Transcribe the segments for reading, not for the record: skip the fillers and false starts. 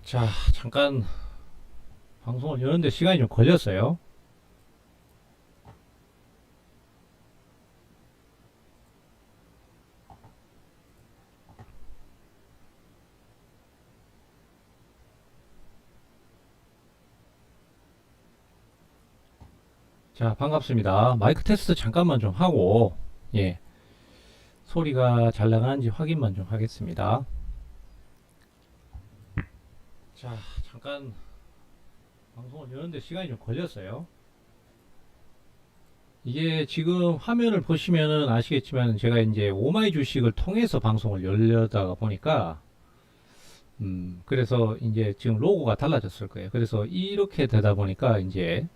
자, 잠깐 방송을 여는데 시간이 좀 걸렸어요. 자, 반갑습니다. 마이크 테스트 잠깐만 좀 하고, 예, 소리가 잘 나가는지 확인만 좀 하겠습니다. 자, 잠깐 방송을 여는데 시간이 좀 걸렸어요. 이게 지금 화면을 보시면은 아시겠지만 제가 이제 오마이 주식을 통해서 방송을 열려다가 보니까 그래서 이제 지금 로고가 달라졌을 거예요. 그래서 이렇게 되다 보니까 이제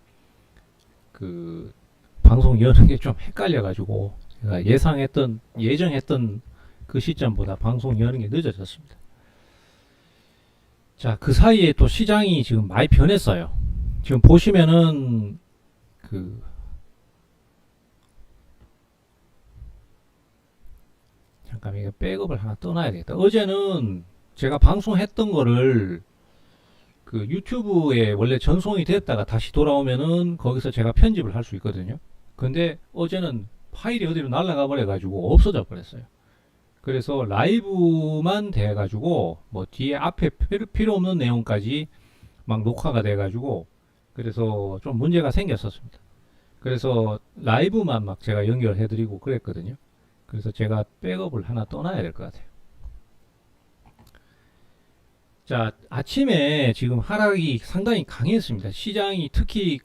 그 방송 여는 게 좀 헷갈려가지고 제가 예정했던 그 시점보다 방송 여는 게 늦어졌습니다. 자, 그 사이에 또 시장이 지금 많이 변했어요. 지금 보시면은 그 잠깐 이거 백업을 하나 떠나야 되겠다. 어제는 제가 방송했던 거를 그 유튜브에 원래 전송이 됐다가 다시 돌아오면은 거기서 제가 편집을 할 수 있거든요. 근데 어제는 파일이 어디로 날아가 버려가지고 없어져 버렸어요. 그래서 라이브만 돼가지고 뭐 뒤에 앞에 필요 없는 내용까지 막 녹화가 돼가지고 그래서 좀 문제가 생겼었습니다. 그래서 라이브만 막 제가 연결해드리고 그랬거든요. 그래서 제가 백업을 하나 떠나야 될 것 같아요. 자, 아침에 지금 하락이 상당히 강했습니다. 시장이 특히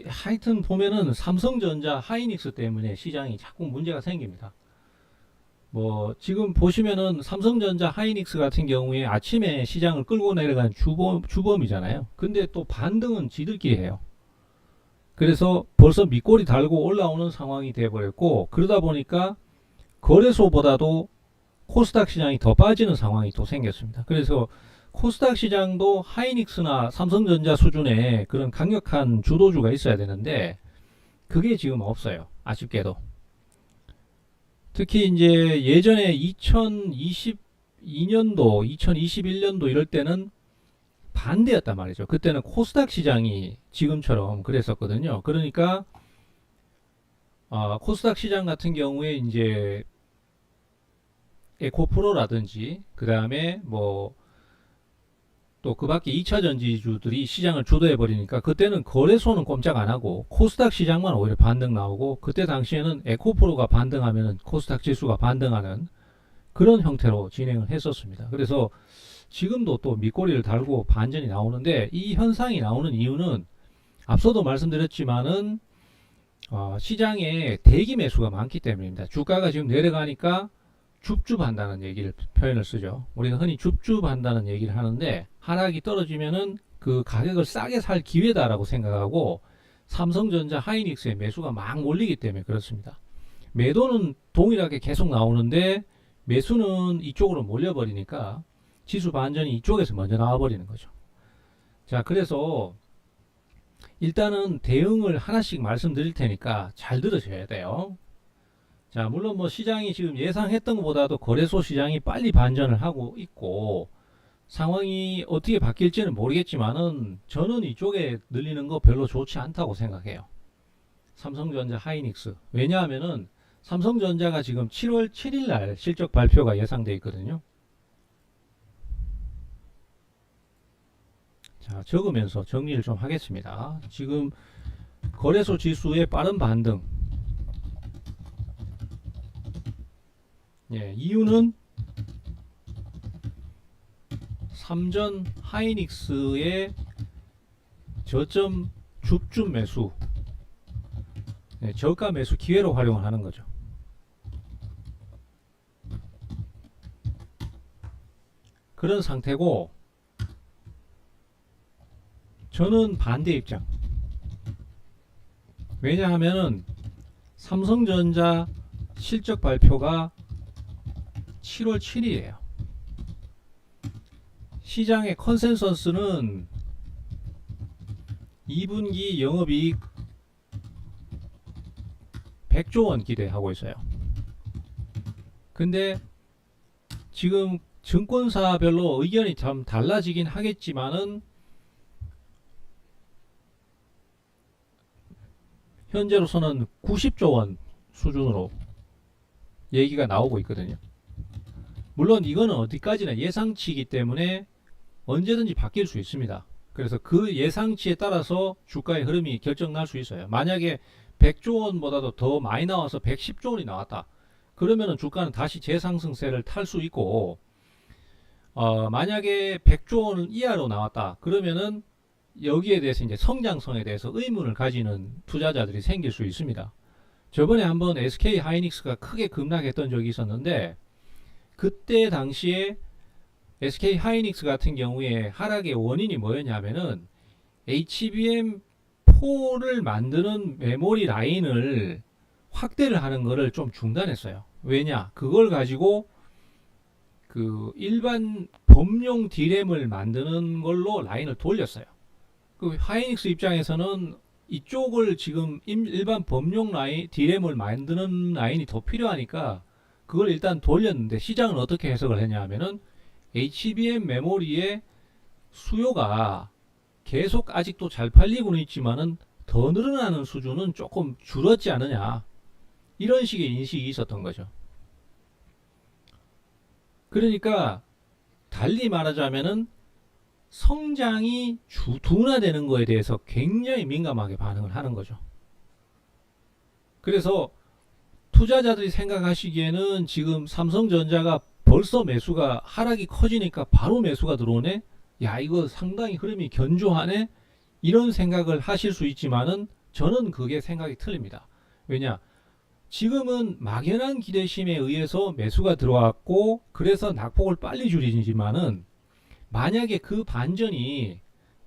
하여튼 보면은 삼성전자, 하이닉스 때문에 시장이 자꾸 문제가 생깁니다. 뭐 지금 보시면은 삼성전자, 하이닉스 같은 경우에 아침에 시장을 끌고 내려간 주범이잖아요. 근데 또 반등은 지들끼리 해요. 그래서 벌써 밑꼬리 달고 올라오는 상황이 돼버렸고 그러다 보니까 거래소보다도 코스닥 시장이 더 빠지는 상황이 또 생겼습니다. 그래서 코스닥 시장도 하이닉스나 삼성전자 수준의 그런 강력한 주도주가 있어야 되는데 그게 지금 없어요. 아쉽게도. 특히 이제 예전에 2022년도, 2021년도 이럴 때는 반대였단 말이죠. 그때는 코스닥 시장이 지금처럼 그랬었거든요. 그러니까 코스닥 시장 같은 경우에 이제 에코프로라든지 그 다음에 뭐 또 그 밖에 2차 전지주들이 시장을 주도해 버리니까 그때는 거래소는 꼼짝 안 하고 코스닥 시장만 오히려 반등 나오고 그때 당시에는 에코프로가 반등하면 코스닥 지수가 반등하는 그런 형태로 진행을 했었습니다. 그래서 지금도 또 밑꼬리를 달고 반전이 나오는데 이 현상이 나오는 이유는 앞서도 말씀드렸지만은 시장에 대기 매수가 많기 때문입니다. 주가가 지금 내려가니까 줍줍한다는 얘기를 표현을 쓰죠. 우리가 흔히 줍줍한다는 얘기를 하는데 하락이 떨어지면은 그 가격을 싸게 살 기회다라고 생각하고 삼성전자, 하이닉스의 매수가 막 몰리기 때문에 그렇습니다. 매도는 동일하게 계속 나오는데 매수는 이쪽으로 몰려버리니까 지수 반전이 이쪽에서 먼저 나와버리는 거죠. 자, 그래서 일단은 대응을 하나씩 말씀드릴 테니까 잘 들으셔야 돼요. 자, 물론 뭐 시장이 지금 예상했던 것보다도 거래소 시장이 빨리 반전을 하고 있고 상황이 어떻게 바뀔지는 모르겠지만은 저는 이쪽에 늘리는 거 별로 좋지 않다고 생각해요. 삼성전자, 하이닉스. 왜냐하면은 삼성전자가 지금 7월 7일 날 실적 발표가 예상돼 있거든요. 자, 적으면서 정리를 좀 하겠습니다. 지금 거래소 지수의 빠른 반등. 예, 이유는 삼전 하이닉스의 저점 줍줍 매수, 예, 저가 매수 기회로 활용을 하는 거죠. 그런 상태고 저는 반대 입장. 왜냐하면은 삼성전자 실적 발표가 7월 7일이에요. 시장의 컨센서스는 2분기 영업이익 100조 원 기대하고 있어요. 근데 지금 증권사별로 의견이 참 달라지긴 하겠지만은 현재로서는 90조 원 수준으로 얘기가 나오고 있거든요. 물론 이거는 어디까지나 예상치이기 때문에 언제든지 바뀔 수 있습니다. 그래서 그 예상치에 따라서 주가의 흐름이 결정날 수 있어요. 만약에 100조 원보다도 더 많이 나와서 110조 원이 나왔다. 그러면은 주가는 다시 재상승세를 탈 수 있고, 만약에 100조 원 이하로 나왔다. 그러면은 여기에 대해서 이제 성장성에 대해서 의문을 가지는 투자자들이 생길 수 있습니다. 저번에 한번 SK 하이닉스가 크게 급락했던 적이 있었는데, 그때 당시에 SK 하이닉스 같은 경우에 하락의 원인이 뭐였냐면은 HBM4를 만드는 메모리 라인을 확대를 하는 것을 좀 중단했어요. 왜냐? 그걸 가지고 그 일반 범용 D램을 만드는 걸로 라인을 돌렸어요. 그 하이닉스 입장에서는 이쪽을 지금 일반 범용 라인 D램을 만드는 라인이 더 필요하니까 그걸 일단 돌렸는데, 시장은 어떻게 해석을 했냐 하면은 HBM 메모리의 수요가 계속 아직도 잘 팔리고는 있지만은 더 늘어나는 수준은 조금 줄었지 않느냐, 이런 식의 인식이 있었던 거죠. 그러니까 달리 말하자면은 성장이 둔화되는 거에 대해서 굉장히 민감하게 반응을 하는 거죠. 그래서 투자자들이 생각하시기에는 지금 삼성전자가 벌써 매수가 하락이 커지니까 바로 매수가 들어오네, 야 이거 상당히 흐름이 견조하네, 이런 생각을 하실 수 있지만은 저는 그게 생각이 틀립니다. 왜냐, 지금은 막연한 기대심에 의해서 매수가 들어왔고 그래서 낙폭을 빨리 줄이지만은, 만약에 그 반전이,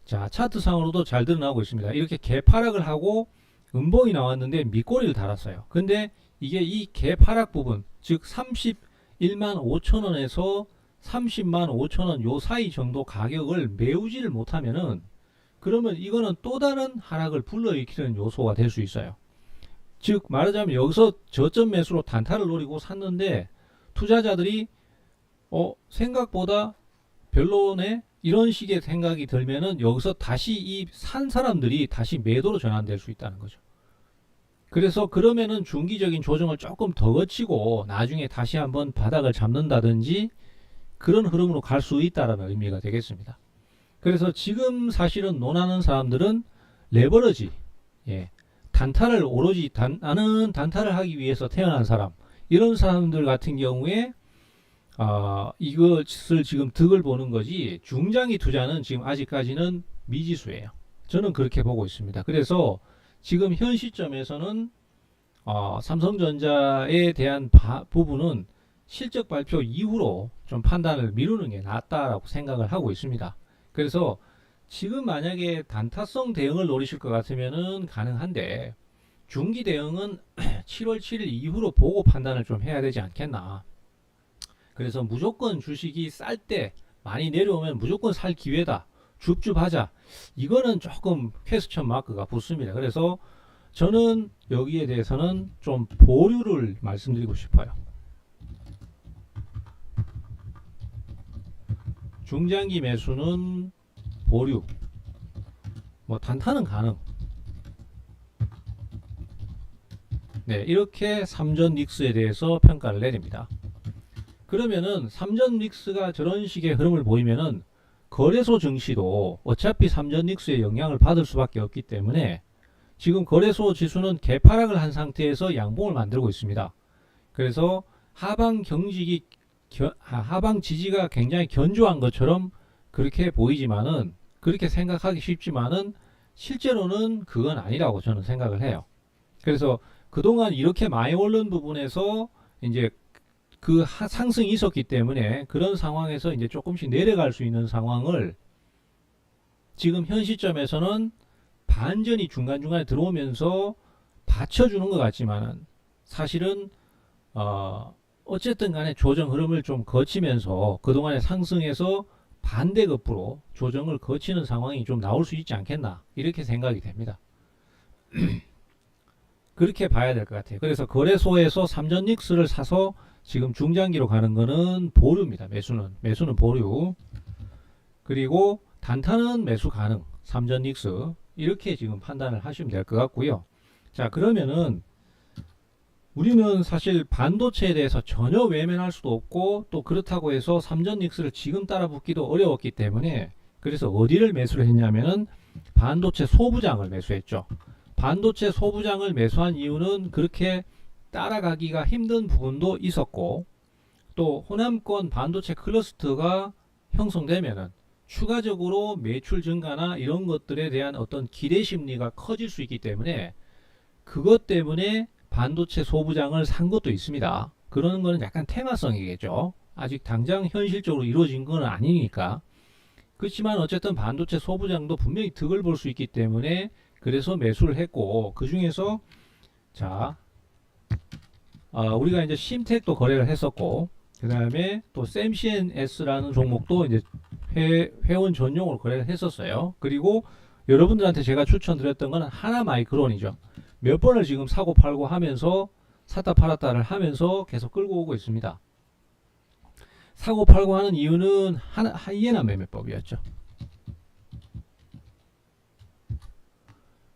자 차트상으로도 잘 드러나고 있습니다. 이렇게 개파락을 하고 음봉이 나왔는데 밑꼬리를 달았어요. 근데 이게 이 개파락 부분, 즉 31만 5천원에서 30만 5천원 요 사이 정도 가격을 메우지를 못하면은, 그러면 이거는 또 다른 하락을 불러일으키는 요소가 될 수 있어요. 즉 말하자면 여기서 저점 매수로 단타를 노리고 샀는데 투자자들이 생각보다 별로네, 이런 식의 생각이 들면은 여기서 다시 이 산 사람들이 다시 매도로 전환될 수 있다는 거죠. 그래서 그러면은 중기적인 조정을 조금 더 거치고 나중에 다시 한번 바닥을 잡는다든지 그런 흐름으로 갈 수 있다라는 의미가 되겠습니다. 그래서 지금 사실은 논하는 사람들은 레버러지, 단타를 오로지 나는 단타를 하기 위해서 태어난 사람, 이런 사람들 같은 경우에 이것을 지금 득을 보는 거지, 중장기 투자는 지금 아직까지는 미지수예요. 저는 그렇게 보고 있습니다. 그래서 지금 현 시점에서는 삼성전자에 대한 부분은 실적 발표 이후로 좀 판단을 미루는 게 낫다라고 생각을 하고 있습니다. 그래서 지금 만약에 단타성 대응을 노리실 것 같으면은 가능한데, 중기 대응은 7월 7일 이후로 보고 판단을 좀 해야 되지 않겠나. 그래서 무조건 주식이 쌀 때 많이 내려오면 무조건 살 기회다, 줍줍하자, 이거는 조금 퀘스천 마크가 붙습니다. 그래서 저는 여기에 대해서는 좀 보류를 말씀드리고 싶어요. 중장기 매수는 보류, 뭐 단타는 가능. 네, 이렇게 삼전 닉스에 대해서 평가를 내립니다. 그러면은 삼전 닉스가 저런 식의 흐름을 보이면은 거래소 증시도 어차피 삼전 닉스의 영향을 받을 수밖에 없기 때문에 지금 거래소 지수는 개파락을 한 상태에서 양봉을 만들고 있습니다. 그래서 하방 지지가 굉장히 견조한 것처럼 그렇게 보이지만은, 그렇게 생각하기 쉽지만은 실제로는 그건 아니라고 저는 생각을 해요. 그래서 그동안 이렇게 많이 오른 부분에서 이제 그 상승이 있었기 때문에 그런 상황에서 이제 조금씩 내려갈 수 있는 상황을 지금 현 시점에서는 반전이 중간중간에 들어오면서 받쳐주는 것 같지만은, 사실은 어쨌든 간에 조정 흐름을 좀 거치면서 그동안의 상승에서 반대급부로 조정을 거치는 상황이 좀 나올 수 있지 않겠나, 이렇게 생각이 됩니다. 그렇게 봐야 될 것 같아요. 그래서 거래소에서 삼전 닉스를 사서 지금 중장기로 가는 거는 보류입니다. 매수는 보류. 그리고 단타는 매수 가능. 삼전 닉스. 이렇게 지금 판단을 하시면 될 것 같고요. 자, 그러면은 우리는 사실 반도체에 대해서 전혀 외면할 수도 없고, 또 그렇다고 해서 삼전 닉스를 지금 따라 붙기도 어려웠기 때문에, 그래서 어디를 매수를 했냐면은 반도체 소부장을 매수했죠. 반도체 소부장을 매수한 이유는 그렇게 따라가기가 힘든 부분도 있었고, 또 호남권 반도체 클러스터가 형성되면은 추가적으로 매출 증가나 이런 것들에 대한 어떤 기대 심리가 커질 수 있기 때문에, 그것 때문에 반도체 소부장을 산 것도 있습니다. 그러는 거는 약간 테마성이겠죠. 아직 당장 현실적으로 이루어진 건 아니니까. 그렇지만 어쨌든 반도체 소부장도 분명히 득을 볼 수 있기 때문에 그래서 매수를 했고, 그 중에서 자, 우리가 이제 심텍도 거래를 했었고, 그 다음에 또 샘CNS라는 종목도 이제 회원 전용으로 거래를 했었어요. 그리고 여러분들한테 제가 추천드렸던 거는 하나마이크론이죠. 몇 번을 지금 사고 팔고 하면서 샀다 팔았다를 하면서 계속 끌고 오고 있습니다. 사고 팔고 하는 이유는 하이에나 매매법이었죠.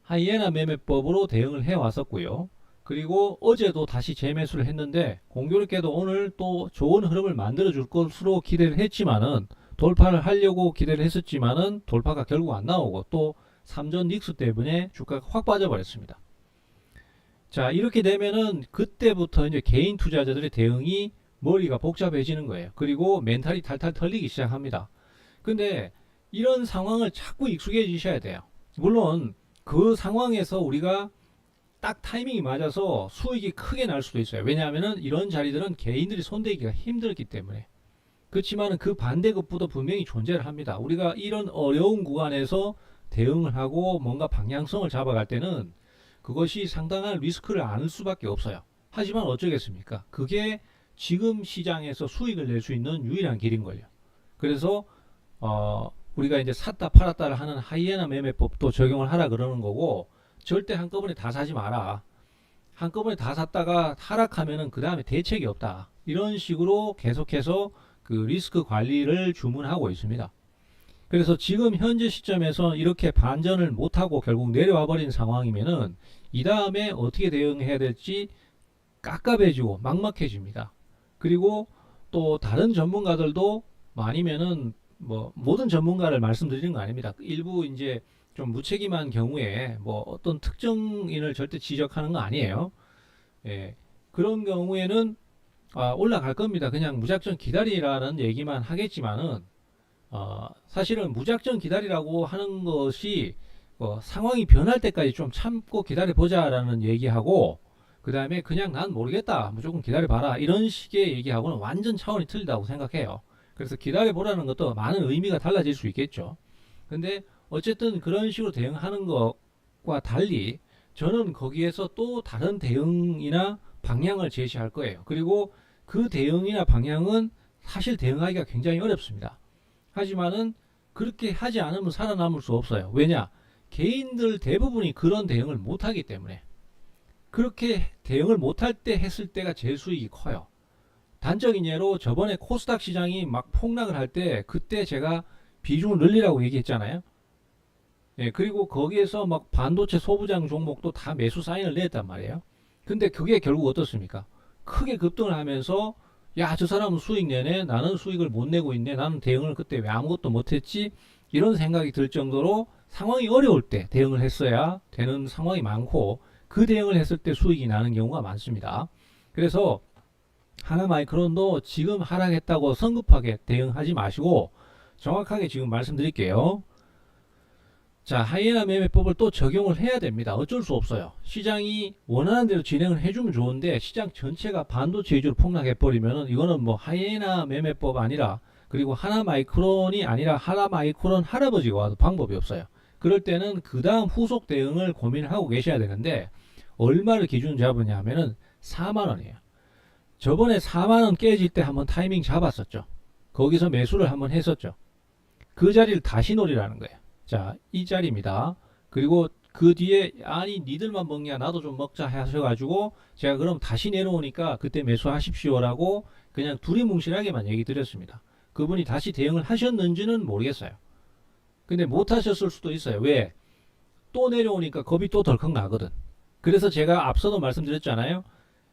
하이에나 매매법으로 대응을 해 왔었고요. 그리고 어제도 다시 재매수를 했는데, 공교롭게도 오늘 또 좋은 흐름을 만들어 줄 것으로 기대를 했지만은, 돌파를 하려고 기대를 했었지만은 돌파가 결국 안 나오고, 또 삼전 닉스 때문에 주가가 확 빠져버렸습니다. 자, 이렇게 되면은 그때부터 이제 개인 투자자들의 대응이 머리가 복잡해지는 거예요. 그리고 멘탈이 탈탈 털리기 시작합니다. 근데 이런 상황을 자꾸 익숙해지셔야 돼요. 물론 그 상황에서 우리가 딱 타이밍이 맞아서 수익이 크게 날 수도 있어요. 왜냐하면은 이런 자리들은 개인들이 손대기가 힘들기 때문에. 그렇지만 그 반대급부도 분명히 존재를 합니다. 우리가 이런 어려운 구간에서 대응을 하고 뭔가 방향성을 잡아갈 때는 그것이 상당한 리스크를 안을 수밖에 없어요. 하지만 어쩌겠습니까? 그게 지금 시장에서 수익을 낼 수 있는 유일한 길인걸요. 그래서 우리가 이제 샀다 팔았다를 하는 하이에나 매매법도 적용을 하라 그러는 거고, 절대 한꺼번에 다 사지 마라. 한꺼번에 다 샀다가 하락하면은 그 다음에 대책이 없다. 이런 식으로 계속해서 그 리스크 관리를 주문하고 있습니다. 그래서 지금 현재 시점에서 이렇게 반전을 못하고 결국 내려와 버린 상황이면은 이 다음에 어떻게 대응해야 될지 깝깝해지고 막막해집니다. 그리고 또 다른 전문가들도 아니면은 뭐 모든 전문가를 말씀드리는 거 아닙니다. 일부 이제 좀 무책임한 경우에 뭐 어떤 특정인을 절대 지적하는 거 아니에요. 예, 그런 경우에는 올라갈 겁니다. 그냥 무작정 기다리라는 얘기만 하겠지만은 사실은 무작정 기다리라고 하는 것이 상황이 변할 때까지 좀 참고 기다려보자라는 얘기하고, 그 다음에 그냥 난 모르겠다 무조건 기다려봐라 이런 식의 얘기하고는 완전 차원이 틀리다고 생각해요. 그래서 기다려보라는 것도 많은 의미가 달라질 수 있겠죠. 근데 어쨌든 그런 식으로 대응하는 것과 달리 저는 거기에서 또 다른 대응이나 방향을 제시할 거예요. 그리고 그 대응이나 방향은 사실 대응하기가 굉장히 어렵습니다. 하지만은 그렇게 하지 않으면 살아남을 수 없어요. 왜냐? 개인들 대부분이 그런 대응을 못하기 때문에. 그렇게 대응을 못할 때 했을 때가 제일 수익이 커요. 단적인 예로 저번에 코스닥 시장이 막 폭락을 할 때 그때 제가 비중을 늘리라고 얘기했잖아요. 예, 그리고 거기에서 막 반도체 소부장 종목도 다 매수 사인을 냈단 말이에요. 근데 그게 결국 어떻습니까? 크게 급등을 하면서 야, 저 사람은 수익 내네, 나는 수익을 못 내고 있네, 나는 대응을 그때 왜 아무것도 못했지, 이런 생각이 들 정도로 상황이 어려울 때 대응을 했어야 되는 상황이 많고, 그 대응을 했을 때 수익이 나는 경우가 많습니다. 그래서 하나마이크론도 지금 하락했다고 성급하게 대응하지 마시고 정확하게 지금 말씀드릴게요. 자, 하이에나 매매법을 또 적용을 해야 됩니다. 어쩔 수 없어요. 시장이 원하는 대로 진행을 해주면 좋은데 시장 전체가 반도체 위주로 폭락해버리면은 이거는 뭐 하이에나 매매법 아니라, 그리고 하나마이크론이 아니라 하나마이크론 할아버지가 와도 방법이 없어요. 그럴 때는 그 다음 후속 대응을 고민을 하고 계셔야 되는데, 얼마를 기준 잡으냐 하면은 4만원이에요. 저번에 4만원 깨질 때 한번 타이밍 잡았었죠. 거기서 매수를 한번 했었죠. 그 자리를 다시 노리라는 거예요. 자, 이 자리입니다. 그리고 그 뒤에 아니 니들만 먹냐 나도 좀 먹자 하셔가지고 제가 그럼 다시 내려오니까 그때 매수하십시오라고 그냥 두리뭉실하게만 얘기 드렸습니다. 그분이 다시 대응을 하셨는지는 모르겠어요. 근데 못 하셨을 수도 있어요. 왜? 또 내려오니까 겁이 또 덜컥 나거든. 그래서 제가 앞서도 말씀드렸잖아요.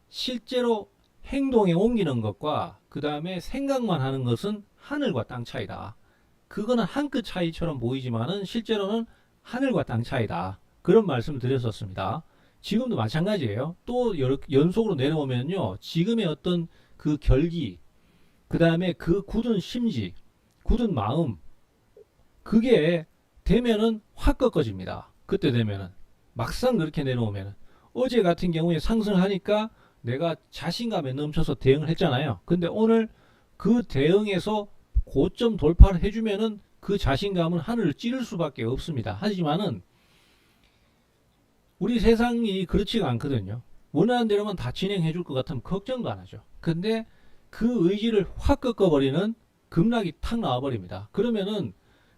실제로 행동에 옮기는 것과 그 다음에 생각만 하는 것은 하늘과 땅 차이다. 그거는 한 끗 차이처럼 보이지만은 실제로는 하늘과 땅 차이다. 그런 말씀을 드렸었습니다. 지금도 마찬가지예요. 또 연속으로 내려오면요. 지금의 어떤 그 결기, 그 다음에 그 굳은 심지, 굳은 마음, 그게 되면은 확 꺾어집니다. 그때 되면은. 막상 그렇게 내려오면은. 어제 같은 경우에 상승하니까 내가 자신감에 넘쳐서 대응을 했잖아요. 근데 오늘 그 대응에서 고점 돌파를 해주면은 그 자신감은 하늘을 찌를 수밖에 없습니다. 하지만은 우리 세상이 그렇지가 않거든요. 원하는 대로만 다 진행해 줄 것 같으면 걱정도 안 하죠. 근데 그 의지를 확 꺾어버리는 급락이 탁 나와버립니다. 그러면은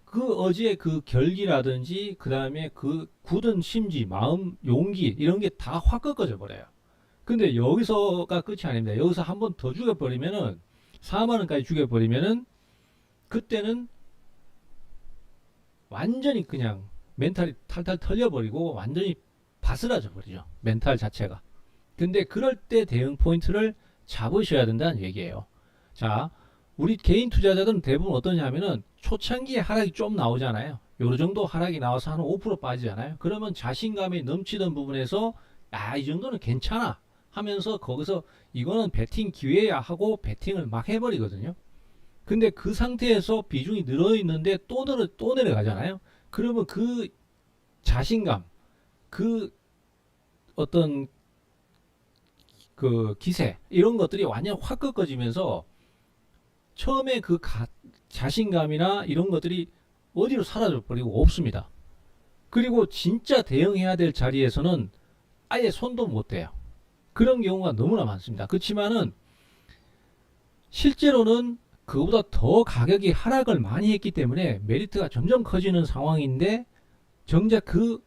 그 어제의 그 결기라든지 그 다음에 그 굳은 심지, 마음, 용기 이런 게 다 확 꺾어져 버려요. 근데 여기서가 끝이 아닙니다. 여기서 한 번 더 죽여버리면은 4만원까지 죽여버리면은 그때는 완전히 그냥 멘탈이 탈탈 털려버리고 완전히 바스라져 버리죠. 멘탈 자체가. 근데 그럴 때 대응 포인트를 잡으셔야 된다는 얘기예요. 자, 우리 개인 투자자들은 대부분 어떠냐면은 초창기에 하락이 좀 나오잖아요. 요 정도 하락이 나와서 한 5% 빠지잖아요. 그러면 자신감이 넘치던 부분에서 이 정도는 괜찮아 하면서 거기서 이거는 베팅 기회야 하고 베팅을 막 해버리거든요. 근데 그 상태에서 비중이 늘어있는데 또 내려가잖아요. 그러면 그 자신감, 그 어떤 그 기세 이런 것들이 완전 확 꺾어지면서 처음에 그 자신감이나 이런 것들이 어디로 사라져 버리고 없습니다. 그리고 진짜 대응해야 될 자리에서는 아예 손도 못 대요. 그런 경우가 너무나 많습니다. 그렇지만은 실제로는 그보다 더 가격이 하락을 많이 했기 때문에 메리트가 점점 커지는 상황인데 정작 그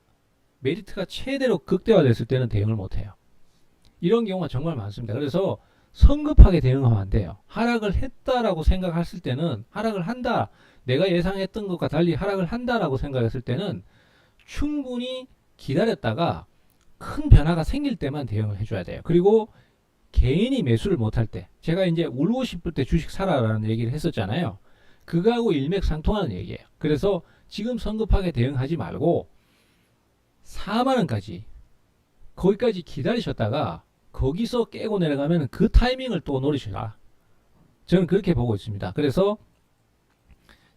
메리트가 최대로 극대화됐을 때는 대응을 못해요. 이런 경우가 정말 많습니다. 그래서 성급하게 대응하면 안 돼요. 하락을 했다라고 생각했을 때는 하락을 한다. 내가 예상했던 것과 달리 하락을 한다라고 생각했을 때는 충분히 기다렸다가 큰 변화가 생길 때만 대응을 해줘야 돼요. 그리고 개인이 매수를 못할 때 제가 이제 울고 싶을 때 주식 사라라는 얘기를 했었잖아요. 그거하고 일맥상통하는 얘기예요. 그래서 지금 성급하게 대응하지 말고 4만원까지 거기까지 기다리셨다가 거기서 깨고 내려가면 그 타이밍을 또 노리셔라. 저는 그렇게 보고 있습니다. 그래서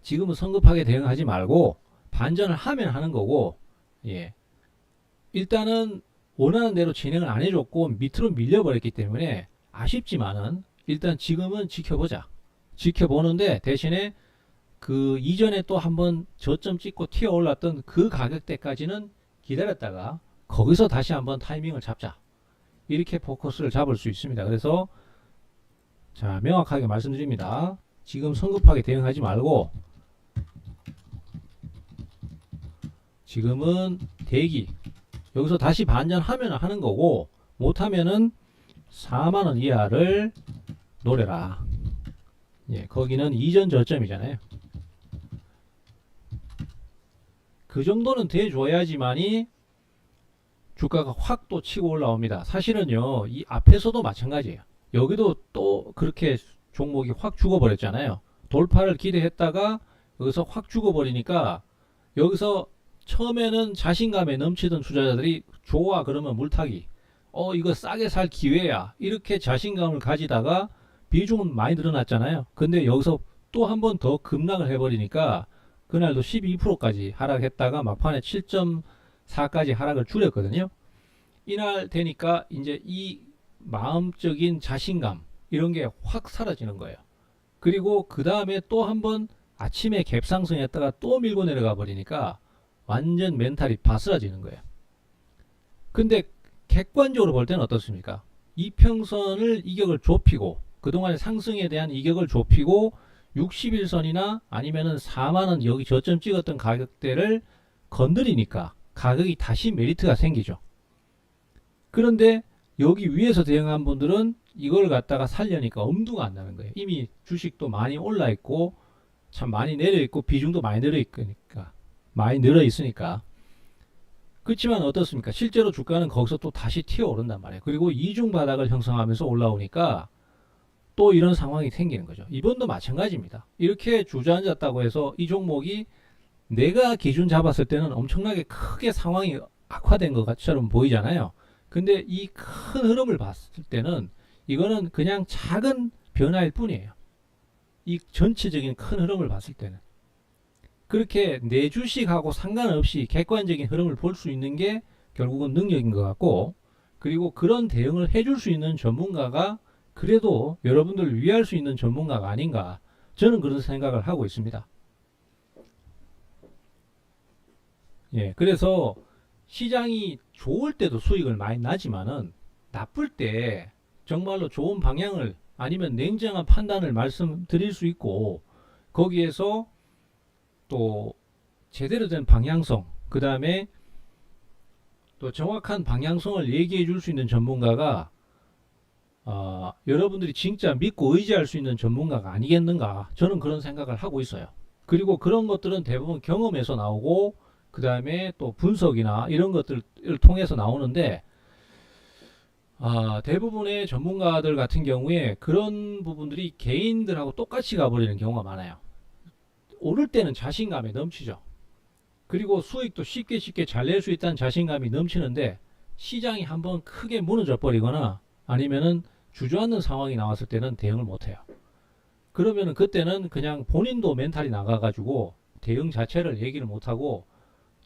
지금은 성급하게 대응하지 말고 반전을 하면 하는 거고, 예. 일단은 원하는 대로 진행을 안 해줬고 밑으로 밀려버렸기 때문에 아쉽지만은 일단 지금은 지켜보자. 지켜보는데 대신에 그 이전에 또 한번 저점 찍고 튀어 올랐던 그 가격대까지는 기다렸다가 거기서 다시 한번 타이밍을 잡자. 이렇게 포커스를 잡을 수 있습니다. 그래서 자, 명확하게 말씀드립니다. 지금 성급하게 대응하지 말고 지금은 대기. 여기서 다시 반전하면 하는 거고 못하면은 4만원 이하를 노려라. 예, 거기는 이전 저점이잖아요. 그 정도는 돼줘야지만이 주가가 확 또 치고 올라옵니다. 사실은요, 이 앞에서도 마찬가지예요. 여기도 또 그렇게 종목이 확 죽어버렸잖아요. 돌파를 기대했다가 여기서 확 죽어버리니까 여기서 처음에는 자신감에 넘치던 투자자들이 좋아 그러면 물타기, 이거 싸게 살 기회야 이렇게 자신감을 가지다가 비중은 많이 늘어났잖아요. 근데 여기서 또 한 번 더 급락을 해버리니까 그날도 12%까지 하락했다가 막판에 7.4까지 하락을 줄였거든요. 이날 되니까 이제 이 마음적인 자신감 이런 게 확 사라지는 거예요. 그리고 그 다음에 또 한 번 아침에 갭상승했다가 또 밀고 내려가 버리니까 완전 멘탈이 바스라지는 거예요. 근데 객관적으로 볼 때는 어떻습니까? 이평선을 이격을 좁히고 그동안의 상승에 대한 이격을 좁히고 60일선이나 아니면은 4만원 여기 저점 찍었던 가격대를 건드리니까 가격이 다시 메리트가 생기죠. 그런데 여기 위에서 대응한 분들은 이걸 갖다가 살려니까 엄두가 안 나는 거예요. 이미 주식도 많이 올라 있고 참 많이 내려 있고 비중도 많이 늘어 있으니까. 그렇지만 어떻습니까? 실제로 주가는 거기서 또 다시 튀어 오른단 말이에요. 그리고 이중 바닥을 형성하면서 올라오니까 또 이런 상황이 생기는 거죠. 이번도 마찬가지입니다. 이렇게 주저앉았다고 해서 이 종목이 내가 기준 잡았을 때는 엄청나게 크게 상황이 악화된 것처럼 보이잖아요. 근데 이 큰 흐름을 봤을 때는 이거는 그냥 작은 변화일 뿐이에요. 이 전체적인 큰 흐름을 봤을 때는. 그렇게 내 주식하고 상관없이 객관적인 흐름을 볼 수 있는 게 결국은 능력인 것 같고, 그리고 그런 대응을 해줄 수 있는 전문가가 그래도 여러분들을 위할 수 있는 전문가가 아닌가, 저는 그런 생각을 하고 있습니다. 예, 그래서 시장이 좋을 때도 수익을 많이 나지만은 나쁠 때 정말로 좋은 방향을 아니면 냉정한 판단을 말씀드릴 수 있고, 거기에서 또 제대로 된 방향성, 그 다음에 또 정확한 방향성을 얘기해 줄 수 있는 전문가가 여러분들이 진짜 믿고 의지할 수 있는 전문가가 아니겠는가, 저는 그런 생각을 하고 있어요. 그리고 그런 것들은 대부분 경험에서 나오고 그 다음에 또 분석이나 이런 것들을 통해서 나오는데, 대부분의 전문가들 같은 경우에 그런 부분들이 개인들하고 똑같이 가버리는 경우가 많아요. 오를 때는 자신감이 넘치죠. 그리고 수익도 쉽게 잘 낼 수 있다는 자신감이 넘치는데, 시장이 한번 크게 무너져 버리거나 아니면은 주저앉는 상황이 나왔을 때는 대응을 못해요. 그러면은 그때는 그냥 본인도 멘탈이 나가가지고 대응 자체를 얘기를 못하고,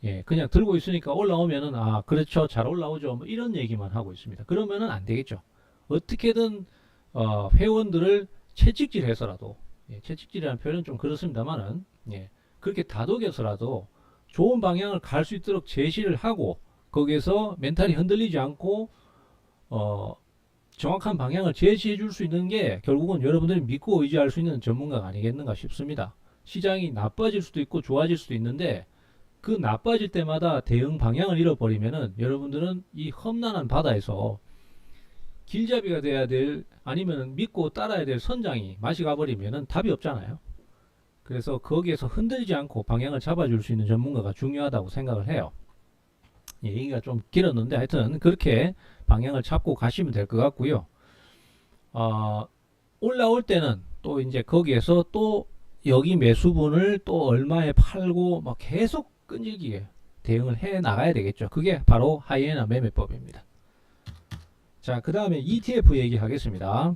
예, 그냥 들고 있으니까 올라오면은 그렇죠, 잘 올라오죠, 뭐 이런 얘기만 하고 있습니다. 그러면은 안 되겠죠. 어떻게든 회원들을 채찍질해서라도, 예, 채찍질이라는 표현은 좀 그렇습니다만은, 예, 그렇게 다독여서라도 좋은 방향을 갈 수 있도록 제시를 하고, 거기에서 멘탈이 흔들리지 않고 정확한 방향을 제시해 줄 수 있는 게 결국은 여러분들이 믿고 의지할 수 있는 전문가가 아니겠는가 싶습니다. 시장이 나빠질 수도 있고 좋아질 수도 있는데, 그 나빠질 때마다 대응 방향을 잃어버리면은 여러분들은 이 험난한 바다에서 길잡이가 돼야 될, 아니면 믿고 따라야 될 선장이 맛이 가버리면은 답이 없잖아요. 그래서 거기에서 흔들리지 않고 방향을 잡아줄 수 있는 전문가가 중요하다고 생각을 해요. 예, 얘기가 좀 길었는데 하여튼 그렇게 방향을 잡고 가시면 될 것 같고요. 올라올 때는 또 이제 거기에서 또 여기 매수분을 또 얼마에 팔고 막 계속 끈질기게 대응을 해 나가야 되겠죠. 그게 바로 하이에나 매매법입니다. 자, 그 다음에 ETF 얘기하겠습니다.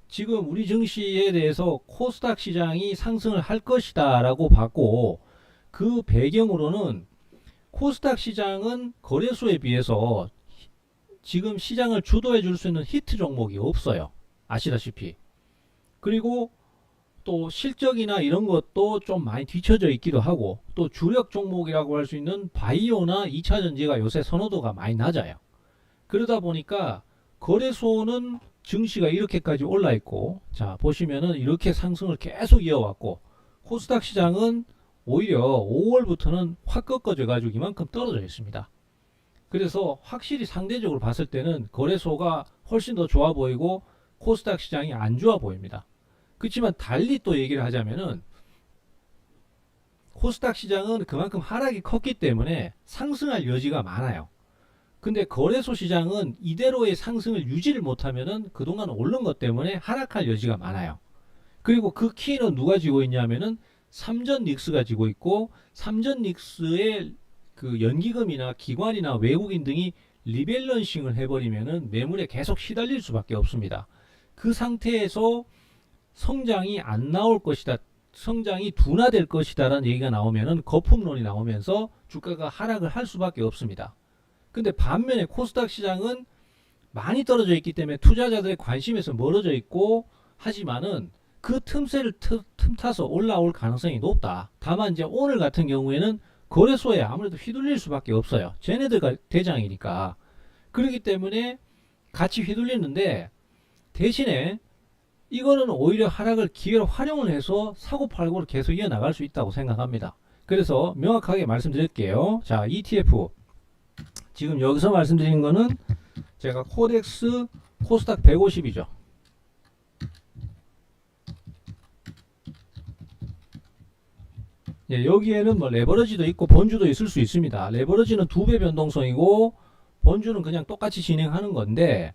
지금 우리 증시에 대해서 코스닥 시장이 상승을 할 것이다 라고 봤고, 그 배경으로는 코스닥 시장은 거래소에 비해서 지금 시장을 주도해 줄 수 있는 히트 종목이 없어요. 아시다시피. 그리고 또 실적이나 이런 것도 좀 많이 뒤쳐져 있기도 하고, 또 주력 종목이라고 할 수 있는 바이오나 2차전지가 요새 선호도가 많이 낮아요. 그러다 보니까 거래소는 증시가 이렇게까지 올라 있고, 자 보시면은 이렇게 상승을 계속 이어왔고, 코스닥 시장은 오히려 5월부터는 확 꺾어져 가지고 이만큼 떨어져 있습니다. 그래서 확실히 상대적으로 봤을 때는 거래소가 훨씬 더 좋아 보이고 코스닥 시장이 안 좋아 보입니다. 그렇지만 달리 또 얘기를 하자면은 코스닥 시장은 그만큼 하락이 컸기 때문에 상승할 여지가 많아요. 근데 거래소 시장은 이대로의 상승을 유지를 못하면은 그동안 오른 것 때문에 하락할 여지가 많아요. 그리고 그 키는 누가 쥐고 있냐면은 삼전 닉스가 쥐고 있고, 삼전 닉스의 그 연기금이나 기관이나 외국인 등이 리밸런싱을 해버리면은 매물에 계속 시달릴 수밖에 없습니다. 그 상태에서 성장이 안 나올 것이다, 성장이 둔화될 것이다 라는 얘기가 나오면은 거품론이 나오면서 주가가 하락을 할 수밖에 없습니다. 근데 반면에 코스닥 시장은 많이 떨어져 있기 때문에 투자자들의 관심에서 멀어져 있고, 하지만은 그 틈새를 틈타서 올라올 가능성이 높다. 다만 이제 오늘 같은 경우에는 거래소에 아무래도 휘둘릴 수밖에 없어요. 쟤네들가 대장이니까. 그렇기 때문에 같이 휘둘리는데, 대신에 이거는 오히려 하락을 기회로 활용을 해서 사고팔고를 계속 이어나갈 수 있다고 생각합니다. 그래서 명확하게 말씀드릴게요. 자, ETF 지금 여기서 말씀드린 거는 제가 코덱스 코스닥 150이죠. 예, 여기에는 뭐 레버리지도 있고 본주도 있을 수 있습니다. 레버리지는 2배 변동성이고 본주는 그냥 똑같이 진행하는 건데,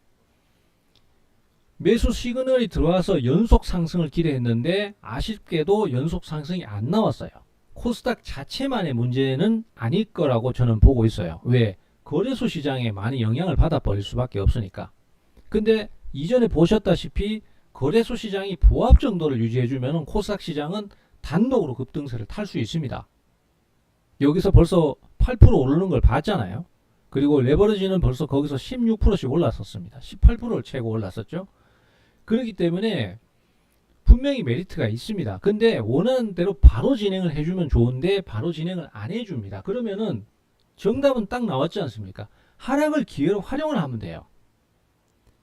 매수 시그널이 들어와서 연속 상승을 기대했는데 아쉽게도 연속 상승이 안 나왔어요. 코스닥 자체만의 문제는 아닐 거라고 저는 보고 있어요. 왜? 거래소 시장에 많이 영향을 받아버릴 수밖에 없으니까. 근데 이전에 보셨다시피 거래소 시장이 보합 정도를 유지해주면 코스닥 시장은 단독으로 급등세를 탈 수 있습니다. 여기서 벌써 8% 오르는 걸 봤잖아요. 그리고 레버리지는 벌써 거기서 16%씩 올랐었습니다. 18%를 채고 올랐었죠. 그렇기 때문에 분명히 메리트가 있습니다. 근데 원하는 대로 바로 진행을 해주면 좋은데 바로 진행을 안 해줍니다. 그러면은 정답은 딱 나왔지 않습니까? 하락을 기회로 활용을 하면 돼요.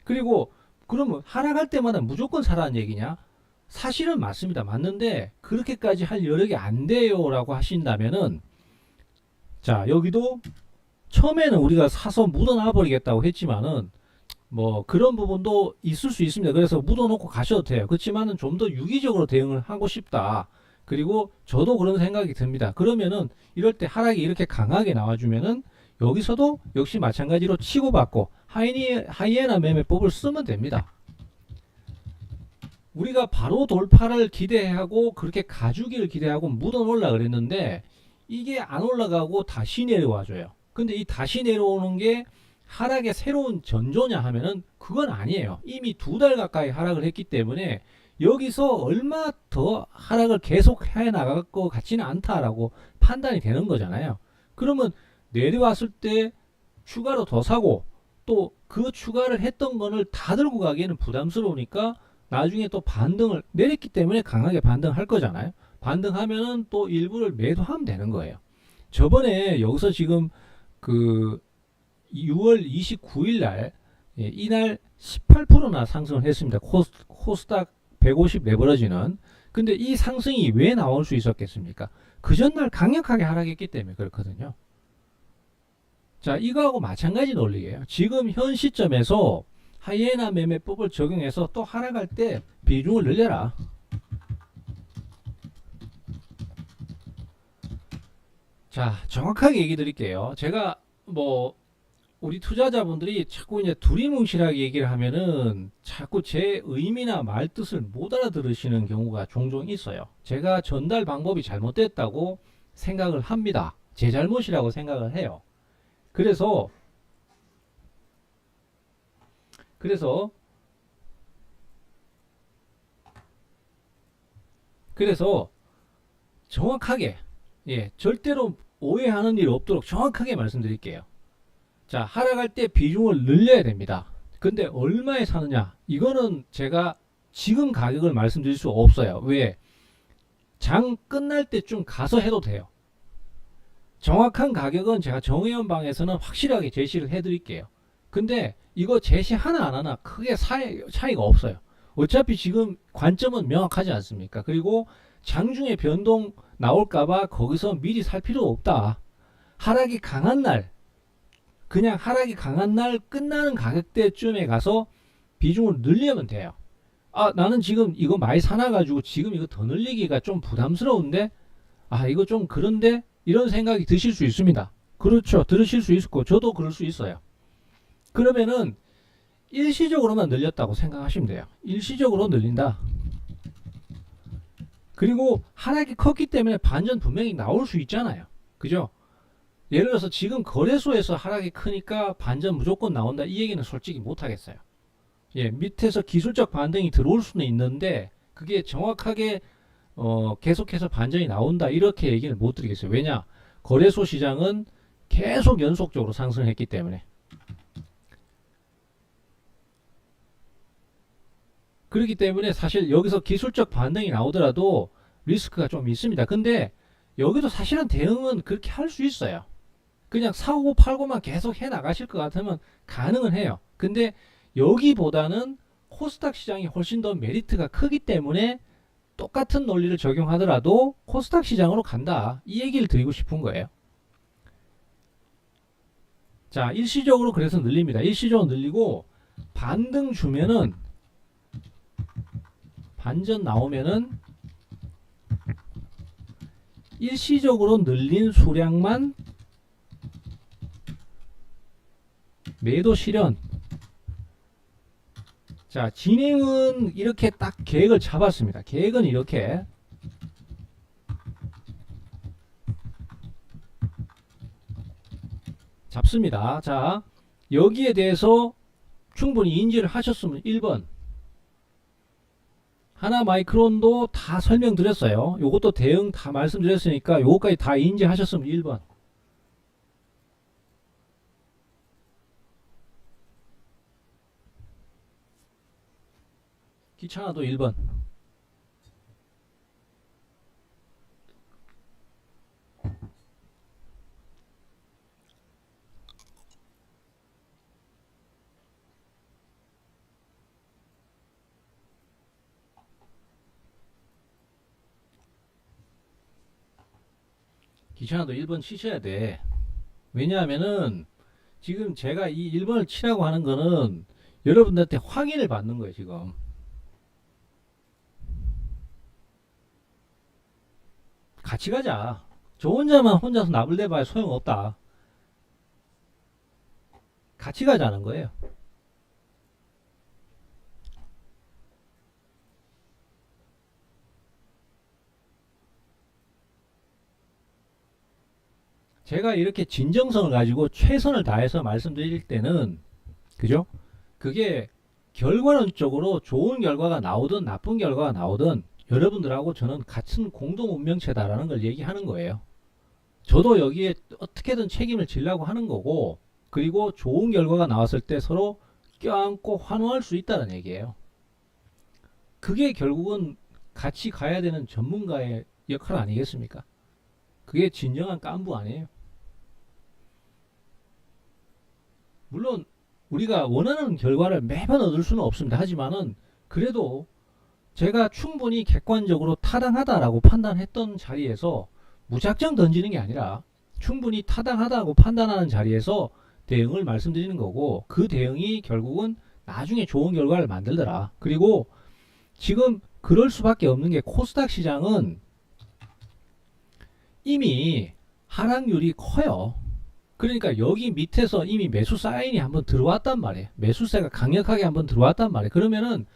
그리고 그러면 하락할 때마다 무조건 사라는 얘기냐? 사실은 맞습니다. 맞는데 그렇게까지 할 여력이 안 돼요 라고 하신다면은, 자, 여기도 처음에는 우리가 사서 묻어놔 버리겠다고 했지만은 뭐 그런 부분도 있을 수 있습니다. 그래서 묻어놓고 가셔도 돼요. 그렇지만은 좀 더 유기적으로 대응을 하고 싶다. 그리고 저도 그런 생각이 듭니다. 그러면은 이럴 때 하락이 이렇게 강하게 나와주면은 여기서도 역시 마찬가지로 치고받고 하이에나 매매법을 쓰면 됩니다. 우리가 바로 돌파를 기대하고 그렇게 가주기를 기대하고 묻어놓으려 그랬는데 이게 안 올라가고 다시 내려와줘요. 근데 이 다시 내려오는 게 하락의 새로운 전조냐 하면은 그건 아니에요. 이미 2달 가까이 하락을 했기 때문에 여기서 얼마 더 하락을 계속 해 나갈 것 같지는 않다라고 판단이 되는 거잖아요. 그러면 내려왔을 때 추가로 더 사고 또 그 추가를 했던 거를 다 들고 가기에는 부담스러우니까 나중에 또 반등을 내렸기 때문에 강하게 반등할 거잖아요. 반등하면은 또 일부를 매도하면 되는 거예요. 저번에 여기서 지금 그 6월 29일 날, 예, 이날 18%나 상승을 했습니다. 코스닥 150 레버리지는. 근데 이 상승이 왜 나올 수 있었겠습니까? 그 전날 강력하게 하락했기 때문에 그렇거든요. 자, 이거하고 마찬가지 논리예요. 지금 현 시점에서 하이에나 매매법을 적용해서 또 하락할 때 비중을 늘려라. 자, 정확하게 얘기 드릴게요. 제가 뭐 우리 투자자분들이 자꾸 이제 두리뭉실하게 얘기를 하면은 자꾸 제 의미나 말 뜻을 못 알아들으시는 경우가 종종 있어요. 제가 전달 방법이 잘못됐다고 생각을 합니다. 제 잘못이라고 생각을 해요. 그래서 정확하게, 예, 절대로 오해하는 일 없도록 정확하게 말씀드릴게요. 자, 하락할 때 비중을 늘려야 됩니다. 근데 얼마에 사느냐? 이거는 제가 지금 가격을 말씀드릴 수 없어요. 왜? 장 끝날 때쯤 가서 해도 돼요. 정확한 가격은 제가 정의원방에서는 확실하게 제시를 해드릴게요. 근데 이거 제시 하나 안 하나 크게 차이가 없어요. 어차피 지금 관점은 명확하지 않습니까? 그리고 장중에 변동 나올까봐 거기서 미리 살 필요 없다. 하락이 강한 날, 그냥 하락이 강한 날 끝나는 가격대쯤에 가서 비중을 늘리면 돼요. 아, 나는 지금 이거 많이 사놔가지고 지금 이거 더 늘리기가 좀 부담스러운데, 아, 이거 좀 그런데, 이런 생각이 드실 수 있습니다. 그렇죠. 들으실 수 있고 저도 그럴 수 있어요. 그러면은 일시적으로만 늘렸다고 생각하시면 돼요. 일시적으로 늘린다. 그리고 하락이 컸기 때문에 반전 분명히 나올 수 있잖아요. 그죠? 예를 들어서 지금 거래소에서 하락이 크니까 반전 무조건 나온다, 이 얘기는 솔직히 못 하겠어요. 예, 밑에서 기술적 반등이 들어올 수는 있는데 그게 정확하게 계속해서 반전이 나온다, 이렇게 얘기를 못 드리겠어요. 왜냐? 거래소 시장은 계속 연속적으로 상승했기 때문에. 그렇기 때문에 사실 여기서 기술적 반등이 나오더라도 리스크가 좀 있습니다. 근데 여기도 사실은 대응은 그렇게 할 수 있어요. 그냥 사고 팔고만 계속 해 나가실 것 같으면 가능은 해요. 근데 여기보다는 코스닥 시장이 훨씬 더 메리트가 크기 때문에 똑같은 논리를 적용하더라도 코스닥 시장으로 간다, 이 얘기를 드리고 싶은 거예요. 자, 일시적으로 그래서 늘립니다. 일시적으로 늘리고 반등 주면은 반전 나오면은 일시적으로 늘린 수량만 매도 실현. 자, 진행은 이렇게 딱 계획을 잡았습니다. 계획은 이렇게 잡습니다. 자, 여기에 대해서 충분히 인지를 하셨으면 1번. 하나마이크론도 다 설명드렸어요. 요것도 대응 다 말씀드렸으니까 요거까지 다 인지하셨으면 1번. 귀찮아도 1번. 귀찮아도 1번 치셔야 돼. 왜냐하면은 지금 제가 이 1번을 치라고 하는 거는 여러분들한테 확인을 받는 거예요, 지금. 같이 가자. 저 혼자만 혼자서 나불대봐야 소용없다. 같이 가자는 거예요. 제가 이렇게 진정성을 가지고 최선을 다해서 말씀드릴 때는, 그죠? 그게 결과론적으로 좋은 결과가 나오든 나쁜 결과가 나오든 여러분들하고 저는 같은 공동 운명체다라는 걸 얘기하는 거예요. 저도 여기에 어떻게든 책임을 지려고 하는 거고, 그리고 좋은 결과가 나왔을 때 서로 껴안고 환호할 수 있다는 얘기예요. 그게 결국은 같이 가야 되는 전문가의 역할 아니겠습니까? 그게 진정한 깐부 아니에요. 물론 우리가 원하는 결과를 매번 얻을 수는 없습니다. 하지만은 그래도 제가 충분히 객관적으로 타당하다라고 판단했던 자리에서 무작정 던지는 게 아니라 충분히 타당하다고 판단하는 자리에서 대응을 말씀드리는 거고, 그 대응이 결국은 나중에 좋은 결과를 만들더라. 그리고 지금 그럴 수밖에 없는 게 코스닥 시장은 이미 하락률이 커요. 그러니까 여기 밑에서 이미 매수 사인이 한번 들어왔단 말이에요. 매수세가 강력하게 한번 들어왔단 말이에요. 그러면은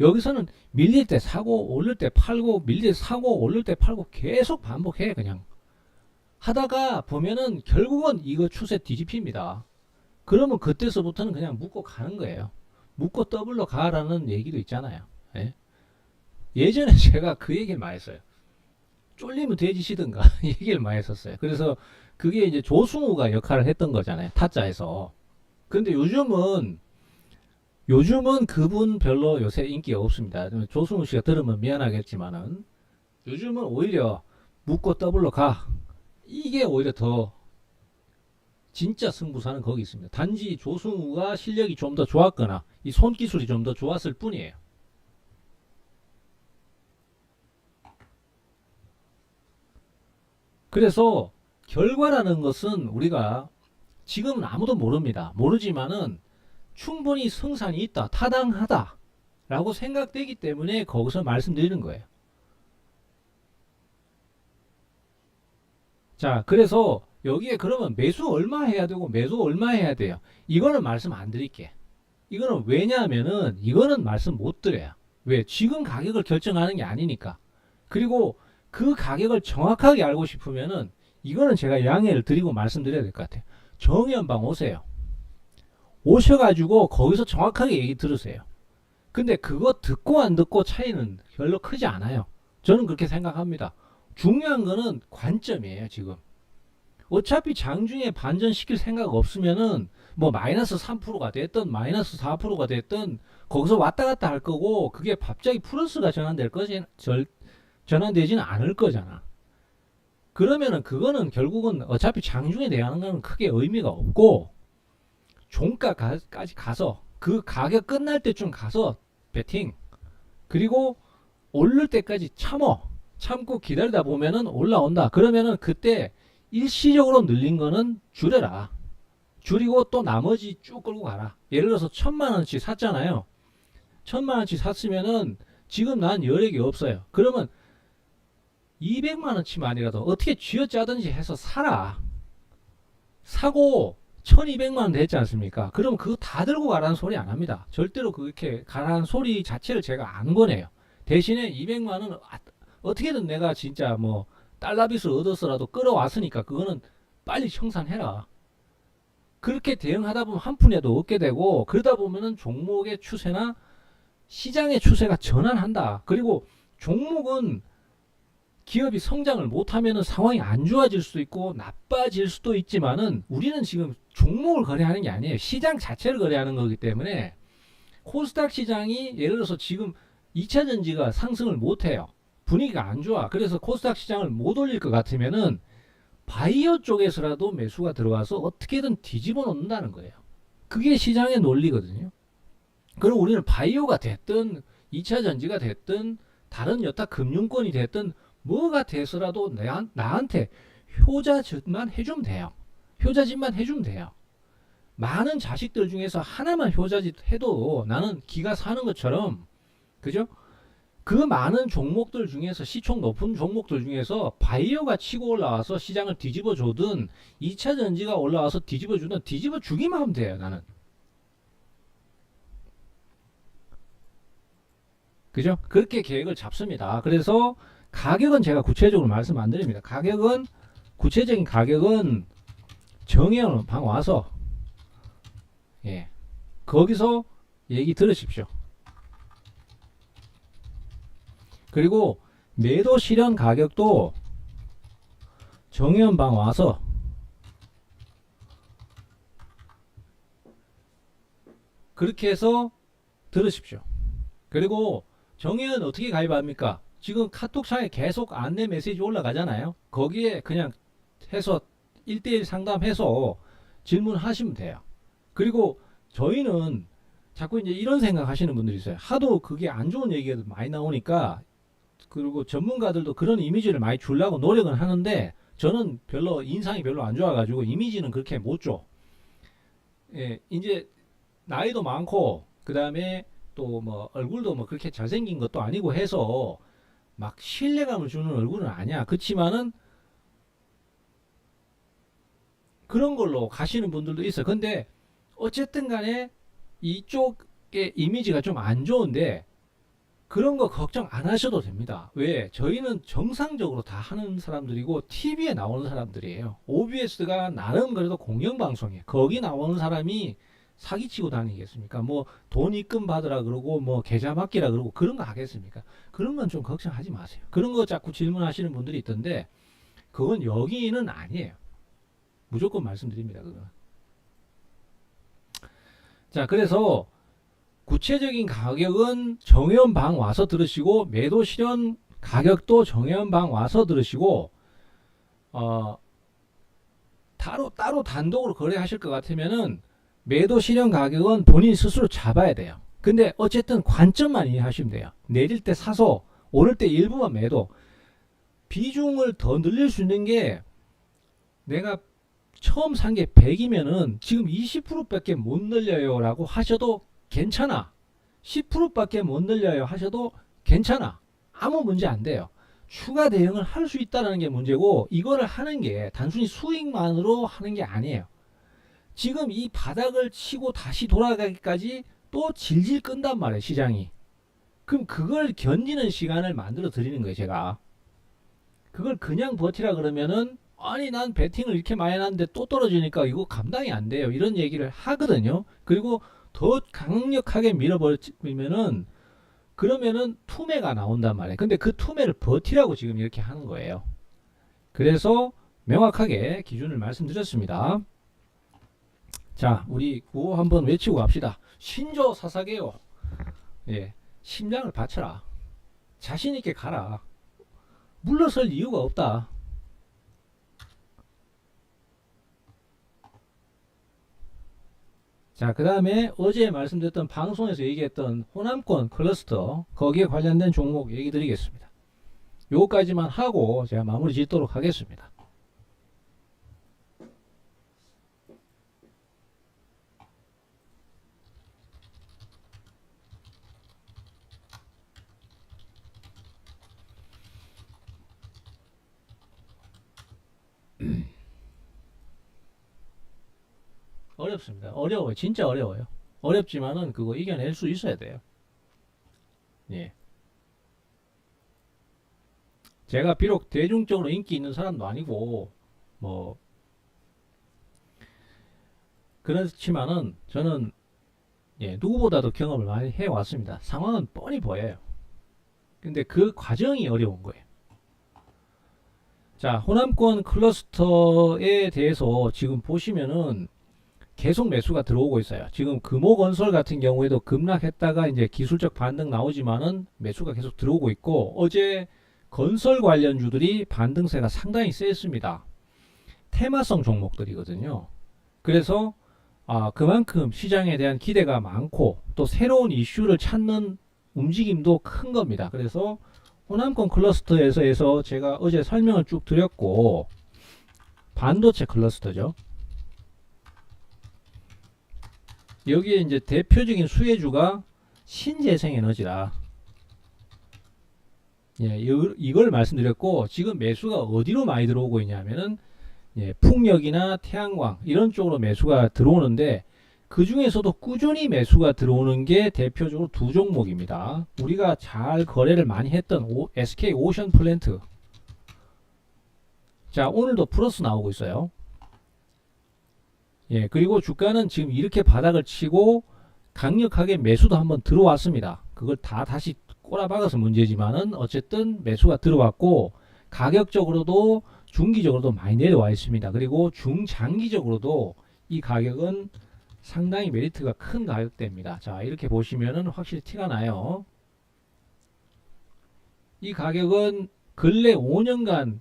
여기서는 밀릴 때 사고 오를 때 팔고 밀릴 때 사고 오를 때 팔고 계속 반복해. 그냥 하다가 보면은 결국은 이거 추세 뒤집힙니다. 그러면 그때서부터는 그냥 묶고 가는 거예요. 묶고 더블로 가라는 얘기도 있잖아요. 예? 예전에 제가 그 얘기를 많이 했어요. 쫄리면 돼지시든가 얘기를 많이 했었어요. 그래서 그게 이제 조승우가 역할을 했던 거잖아요. 타짜에서. 근데 요즘은 그분 별로 요새 인기가 없습니다. 조승우 씨가 들으면 미안하겠지만은 요즘은 오히려 묶고 더블로 가. 이게 오히려 더 진짜 승부사는 거기 있습니다. 단지 조승우가 실력이 좀 더 좋았거나 이 손기술이 좀 더 좋았을 뿐이에요. 그래서 결과라는 것은 우리가 지금은 아무도 모릅니다. 모르지만은 충분히 승산이 있다, 타당하다 라고 생각되기 때문에 거기서 말씀드리는 거예요. 자, 그래서 여기에 그러면 매수 얼마 해야 되고 매수 얼마 해야 돼요? 이거는 말씀 안 드릴게. 이거는 왜냐하면은 이거는 말씀 못 드려요. 왜? 지금 가격을 결정하는 게 아니니까. 그리고 그 가격을 정확하게 알고 싶으면은 이거는 제가 양해를 드리고 말씀드려야 될 것 같아요. 정연방 오세요. 오셔가지고 거기서 정확하게 얘기 들으세요. 근데 그거 듣고 안 듣고 차이는 별로 크지 않아요. 저는 그렇게 생각합니다. 중요한 거는 관점이에요, 지금. 어차피 장중에 반전시킬 생각 없으면은 뭐 마이너스 3%가 됐든 마이너스 4%가 됐든 거기서 왔다 갔다 할 거고, 그게 갑자기 플러스가 전환되지는 않을 거잖아. 그러면은 그거는 결국은 어차피 장중에 대하는 거는 크게 의미가 없고, 종가까지 가서 그 가격 끝날 때쯤 가서 베팅, 그리고 오를 때까지 참고 기다리다 보면은 올라온다. 그러면은 그때 일시적으로 늘린 거는 줄여라. 줄이고 또 나머지 쭉 끌고 가라. 예를 들어서 1,000만원치 샀잖아요. 1,000만원치 샀으면은 지금 난 여력이 없어요. 그러면 200만원치만이라도 어떻게 쥐어짜든지 해서 사라. 사고 1,200만원 됐지 않습니까? 그럼 그거 다 들고 가라는 소리 안 합니다. 절대로 그렇게 가라는 소리 자체를 제가 안 권해요. 대신에 200만원 어떻게든 내가 진짜 뭐 달러빚을 얻어서라도 끌어왔으니까 그거는 빨리 청산해라. 그렇게 대응하다 보면 한 푼이라도 얻게 되고, 그러다 보면은 종목의 추세나 시장의 추세가 전환한다. 그리고 종목은 기업이 성장을 못하면 상황이 안 좋아질 수도 있고 나빠질 수도 있지만은 우리는 지금 종목을 거래하는 게 아니에요. 시장 자체를 거래하는 거기 때문에 코스닥 시장이 예를 들어서 지금 2차 전지가 상승을 못해요. 분위기가 안 좋아. 그래서 코스닥 시장을 못 올릴 것 같으면은 바이오 쪽에서라도 매수가 들어와서 어떻게든 뒤집어 놓는다는 거예요. 그게 시장의 논리거든요. 그럼 우리는 바이오가 됐든 2차 전지가 됐든 다른 여타 금융권이 됐든 뭐가 돼서라도 나한테 효자짓만 해주면 돼요. 효자짓만 해주면 돼요. 많은 자식들 중에서 하나만 효자짓 해도 나는 기가 사는 것처럼, 그죠? 그 많은 종목들 중에서 시총 높은 종목들 중에서 바이오가 치고 올라와서 시장을 뒤집어 주든 2차 전지가 올라와서 뒤집어 주든 뒤집어 주기만 하면 돼요. 나는. 그죠? 그렇게 계획을 잡습니다. 그래서 가격은 제가 구체적으로 말씀 안 드립니다. 가격은 구체적인 가격은 정해놓은 방 와서 거기서 얘기 들으십시오. 그리고 매도 실현 가격도 정해놓은 방 와서 그렇게 해서 들으십시오. 그리고 정의은 어떻게 가입합니까? 지금 카톡창에 계속 안내 메시지 올라가잖아요. 거기에 그냥 해서 1대1 상담해서 질문하시면 돼요. 그리고 저희는 자꾸 이제 이런 생각 하시는 분들이 있어요. 하도 그게 안 좋은 얘기가 많이 나오니까, 그리고 전문가들도 그런 이미지를 많이 주려고 노력은 하는데 저는 별로 인상이 별로 안 좋아가지고 이미지는 그렇게 못 줘. 이제 나이도 많고 그 다음에 또 뭐 얼굴도 뭐 그렇게 잘생긴 것도 아니고 해서 막 신뢰감을 주는 얼굴은 아니야. 그렇지만은 그런 걸로 가시는 분들도 있어. 근데 어쨌든 간에 이쪽의 이미지가 좀 안 좋은데 그런 거 걱정 안 하셔도 됩니다. 왜? 저희는 정상적으로 다 하는 사람들이고 TV에 나오는 사람들이에요. OBS가 나름 그래도 공영방송이에요. 거기 나오는 사람이 사기치고 다니겠습니까? 뭐 돈 입금 받으라 그러고 뭐 계좌 맡기라 그러고 그런 거 하겠습니까? 그런 건 좀 걱정하지 마세요. 그런 거 자꾸 질문하시는 분들이 있던데 그건 여기는 아니에요. 무조건 말씀드립니다. 그건. 자, 그래서 구체적인 가격은 정해온 방 와서 들으시고 매도 실현 가격도 정해온 방 와서 들으시고 따로 단독으로 거래하실 것 같으면은 매도 실현 가격은 본인 스스로 잡아야 돼요. 근데 어쨌든 관점만 이해하시면 돼요. 내릴 때 사서 오를 때 일부만 매도. 비중을 더 늘릴 수 있는 게 내가 처음 산 게 100이면은 지금 20%밖에 못 늘려요 라고 하셔도 괜찮아. 10%밖에 못 늘려요 하셔도 괜찮아. 아무 문제 안 돼요. 추가 대응을 할 수 있다는 게 문제고 이거를 하는 게 단순히 수익만으로 하는 게 아니에요. 지금 이 바닥을 치고 다시 돌아가기까지 또 질질 끈단 말이에요. 시장이. 그럼 그걸 견디는 시간을 만들어 드리는 거예요. 제가. 그걸 그냥 버티라 그러면은 아니 난 베팅을 이렇게 많이 했는데 또 떨어지니까 이거 감당이 안 돼요. 이런 얘기를 하거든요. 그리고 더 강력하게 밀어버리면은 그러면은 투매가 나온단 말이에요. 근데 그 투매를 버티라고 지금 이렇게 하는 거예요. 그래서 명확하게 기준을 말씀드렸습니다. 자, 우리 구호 한번 외치고 갑시다. 신조 사사계요. 심장을 바쳐라. 자신 있게 가라. 물러설 이유가 없다. 자, 그 다음에 어제 말씀드렸던 방송에서 얘기했던 호남권 클러스터 거기에 관련된 종목 얘기 드리겠습니다. 요거까지만 하고 제가 마무리 짓도록 하겠습니다. 어렵습니다. 어려워요. 진짜 어려워요. 어렵지만은 그거 이겨낼 수 있어야 돼요. 예. 제가 비록 대중적으로 인기 있는 사람도 아니고 뭐 그렇지만은 저는 예, 누구보다도 경험을 많이 해왔습니다. 상황은 뻔히 보여요. 근데 그 과정이 어려운 거예요. 자, 호남권 클러스터에 대해서 지금 보시면은 계속 매수가 들어오고 있어요. 지금 금호건설 같은 경우에도 급락했다가 이제 기술적 반등 나오지만은 매수가 계속 들어오고 있고, 어제 건설 관련주들이 반등세가 상당히 셌습니다. 테마성 종목들이거든요. 그래서 그만큼 시장에 대한 기대가 많고 또 새로운 이슈를 찾는 움직임도 큰 겁니다. 그래서 호남권 클러스터에서 제가 어제 설명을 쭉 드렸고, 반도체 클러스터죠. 여기에 이제 대표적인 수혜주가 신재생에너지라. 예, 이걸 말씀드렸고, 지금 매수가 어디로 많이 들어오고 있냐면은 예, 풍력이나 태양광 이런 쪽으로 매수가 들어오는데, 그 중에서도 꾸준히 매수가 들어오는 게 대표적으로 두 종목입니다. 우리가 잘 거래를 많이 했던 SK 오션 플랜트. 자, 오늘도 플러스 나오고 있어요. 예, 그리고 주가는 지금 이렇게 바닥을 치고 강력하게 매수도 한번 들어왔습니다. 그걸 다 다시 꼬라박아서 문제지만은 어쨌든 매수가 들어왔고, 가격적으로도 중기적으로도 많이 내려와 있습니다. 그리고 중장기적으로도 이 가격은 상당히 메리트가 큰 가격대입니다. 자, 이렇게 보시면은 확실히 티가 나요. 이 가격은 근래 5년간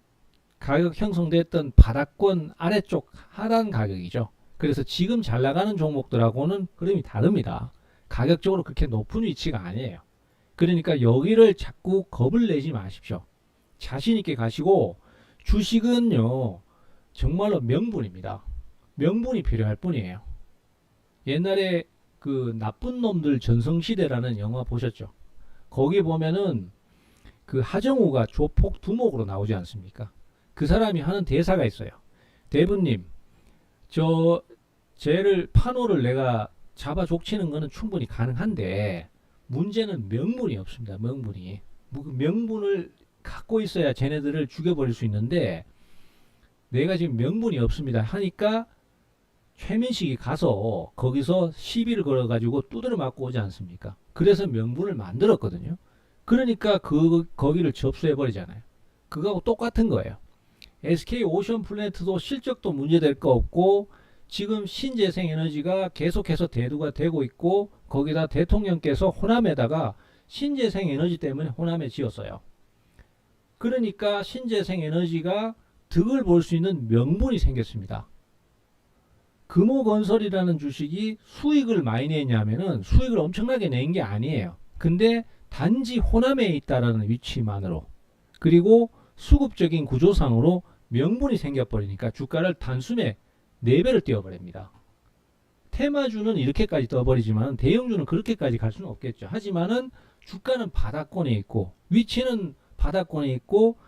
가격 형성됐던 바닥권 아래쪽 하단 가격이죠. 그래서 지금 잘 나가는 종목들하고는 흐름이 다릅니다. 가격적으로 그렇게 높은 위치가 아니에요. 그러니까 여기를 자꾸 겁을 내지 마십시오. 자신 있게 가시고, 주식은요 정말로 명분입니다. 명분이 필요할 뿐이에요. 옛날에 그 나쁜 놈들 전성시대라는 영화 보셨죠? 거기 보면은 그 하정우가 조폭 두목으로 나오지 않습니까? 그 사람이 하는 대사가 있어요. 대부님, 쟤를 판호를 내가 잡아 족치는 거는 충분히 가능한데 문제는 명분이 없습니다. 명분이. 명분을 갖고 있어야 쟤네들을 죽여버릴 수 있는데, 내가 지금 명분이 없습니다 하니까 최민식이 가서 거기서 시비를 걸어가지고 두드려 맞고 오지 않습니까? 그래서 명분을 만들었거든요. 그러니까 거기를 접수해버리잖아요. 그거하고 똑같은 거예요. SK 오션 플랜트도 실적도 문제될 거 없고, 지금 신재생에너지가 계속해서 대두가 되고 있고, 거기다 대통령께서 호남에다가 신재생에너지 때문에 호남에 지었어요. 그러니까 신재생에너지가 득을 볼 수 있는 명분이 생겼습니다. 금호건설이라는 주식이 수익을 많이 냈냐면은 수익을 엄청나게 낸 게 아니에요. 근데 단지 호남에 있다라는 위치만으로, 그리고 수급적인 구조상으로 명분이 생겨버리니까 주가를 단숨에 4배를 띄워버립니다. 테마주는 이렇게까지 떠버리지만 대형주는 그렇게까지 갈 수는 없겠죠. 하지만은 주가는 바닥권에 있고 위치는 바닥권에 있고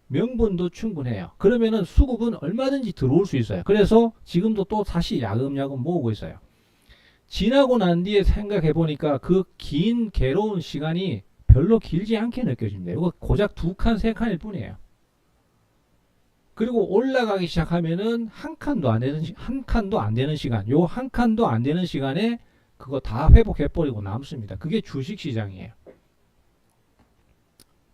명분도 충분해요. 그러면은 수급은 얼마든지 들어올 수 있어요. 그래서 지금도 또 다시 야금야금 모으고 있어요. 지나고 난 뒤에 생각해 보니까 그 긴 괴로운 시간이 별로 길지 않게 느껴집니다. 이거 고작 2칸, 3칸일 뿐이에요. 그리고 올라가기 시작하면은 한 칸도 안 되는 시간, 요 한 칸도 안 되는 시간에 그거 다 회복해버리고 남습니다. 그게 주식시장이에요.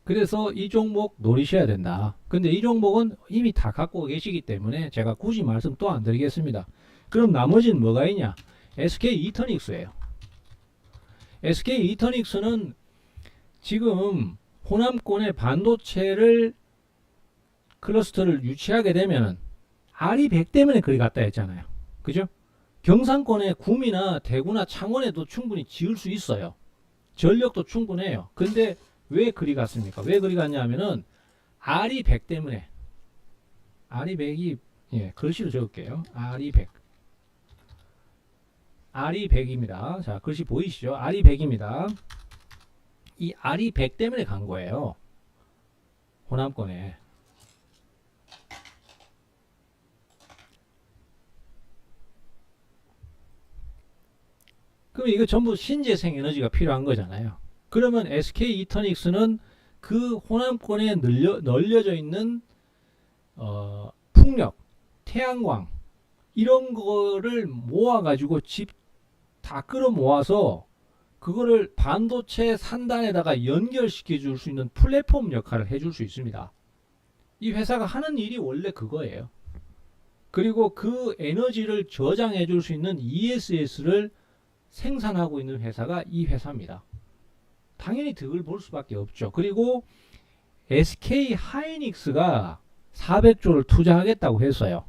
그래서 이 종목 노리셔야 된다. 근데 이 종목은 이미 다 갖고 계시기 때문에 제가 굳이 말씀 또 안 드리겠습니다. 그럼 나머지는 뭐가 있냐? SK 이터닉스예요. SK 이터닉스는 지금 호남권의 반도체를 클러스터를 유치하게 되면은 RE100 때문에 그리 갔다 했잖아요. 그죠? 경상권의 구미나 대구나 창원에도 충분히 지을 수 있어요. 전력도 충분해요. 근데 왜 그리 갔습니까? 왜 그리 갔냐면은 RE100 때문에. RE100이 예, 글씨로 적을게요. RE100. RE100입니다. 자, 글씨 보이시죠? RE100입니다. 이 RE100 때문에 간 거예요. 호남권에. 그럼 이거 전부 신재생 에너지가 필요한 거잖아요. 그러면 SK 이터닉스는 그 호남권에 널려져 있는 풍력, 태양광 이런 거를 모아가지고 집 다 끌어 모아서 그거를 반도체 산단에다가 연결시켜 줄 수 있는 플랫폼 역할을 해줄 수 있습니다. 이 회사가 하는 일이 원래 그거예요. 그리고 그 에너지를 저장해 줄 수 있는 ESS를 생산하고 있는 회사가 이 회사입니다. 당연히 득을 볼 수밖에 없죠. 그리고 SK 하이닉스가 400조를 투자하겠다고 했어요.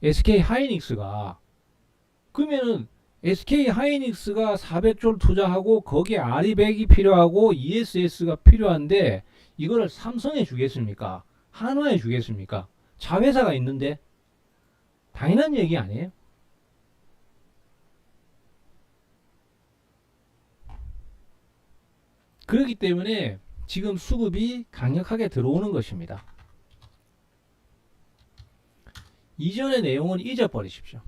SK 하이닉스가 그러면은 SK 하이닉스가 400조를 투자하고 거기에 아리백이 필요하고 ESS가 필요한데 이거를 삼성에 주겠습니까? 한화에 주겠습니까? 자회사가 있는데 당연한 얘기 아니에요? 그렇기 때문에 지금 수급이 강력하게 들어오는 것입니다. 이전의 내용은 잊어버리십시오.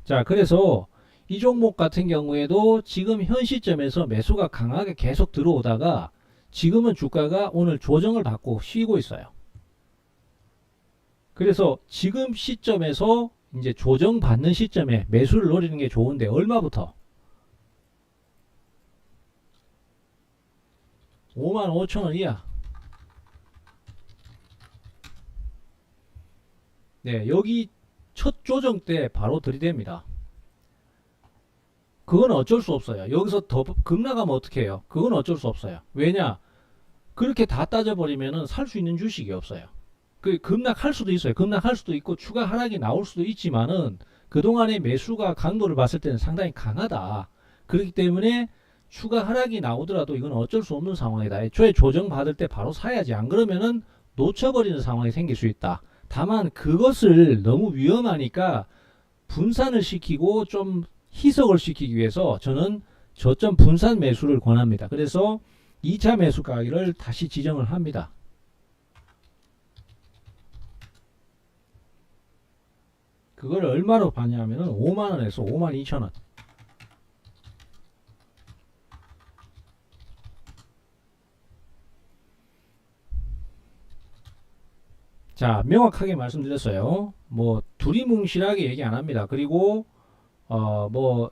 자, 그래서 이 종목 같은 경우에도 지금 현 시점에서 매수가 강하게 계속 들어오다가 지금은 주가가 오늘 조정을 받고 쉬고 있어요. 그래서 지금 시점에서 이제 조정받는 시점에 매수를 노리는 게 좋은데 얼마부터? 55,000원 이하. 네, 여기 첫 조정 때 바로 들이댑니다. 그건 어쩔 수 없어요. 여기서 더 급락하면 어떻게 해요? 그건 어쩔 수 없어요. 왜냐? 그렇게 다 따져버리면은 살 수 있는 주식이 없어요. 그 급락할 수도 있어요. 급락할 수도 있고 추가 하락이 나올 수도 있지만은 그동안의 매수가 강도를 봤을 때는 상당히 강하다. 그렇기 때문에 추가 하락이 나오더라도 이건 어쩔 수 없는 상황이다. 애초에 조정 받을 때 바로 사야지. 안 그러면은 놓쳐버리는 상황이 생길 수 있다. 다만 그것을 너무 위험하니까 분산을 시키고 좀 희석을 시키기 위해서 저는 저점 분산 매수를 권합니다. 그래서 2차 매수 가격을 다시 지정을 합니다. 그걸 얼마로 받냐면은 5만원에서 52,000원. 자, 명확하게 말씀드렸어요. 뭐 두리뭉실하게 얘기 안 합니다. 그리고 뭐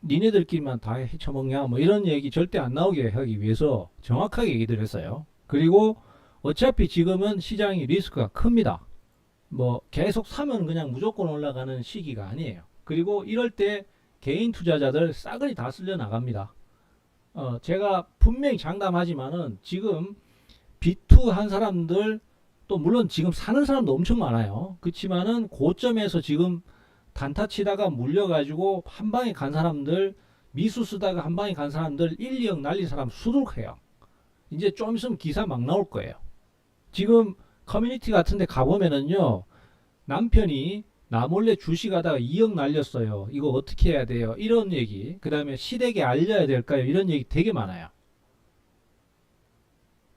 니네들끼리만 다 헤쳐먹냐 뭐 이런 얘기 절대 안 나오게 하기 위해서 정확하게 얘기 드렸어요. 그리고 어차피 지금은 시장이 리스크가 큽니다. 뭐 계속 사면 그냥 무조건 올라가는 시기가 아니에요. 그리고 이럴 때 개인 투자자들 싸그리 다 쓸려 나갑니다. 제가 분명히 장담하지만은 지금 B2 한 사람들 또 물론 지금 사는 사람도 엄청 많아요. 그렇지만은 고점에서 지금 단타 치다가 물려가지고 한 방에 간 사람들, 미수 쓰다가 한 방에 간 사람들 1, 2억 날린 사람 수두룩해요. 이제 좀 있으면 기사 막 나올 거예요. 지금 커뮤니티 같은 데 가보면은요, 남편이 나 몰래 주식하다가 2억 날렸어요. 이거 어떻게 해야 돼요? 이런 얘기. 그 다음에 시댁에 알려야 될까요? 이런 얘기 되게 많아요.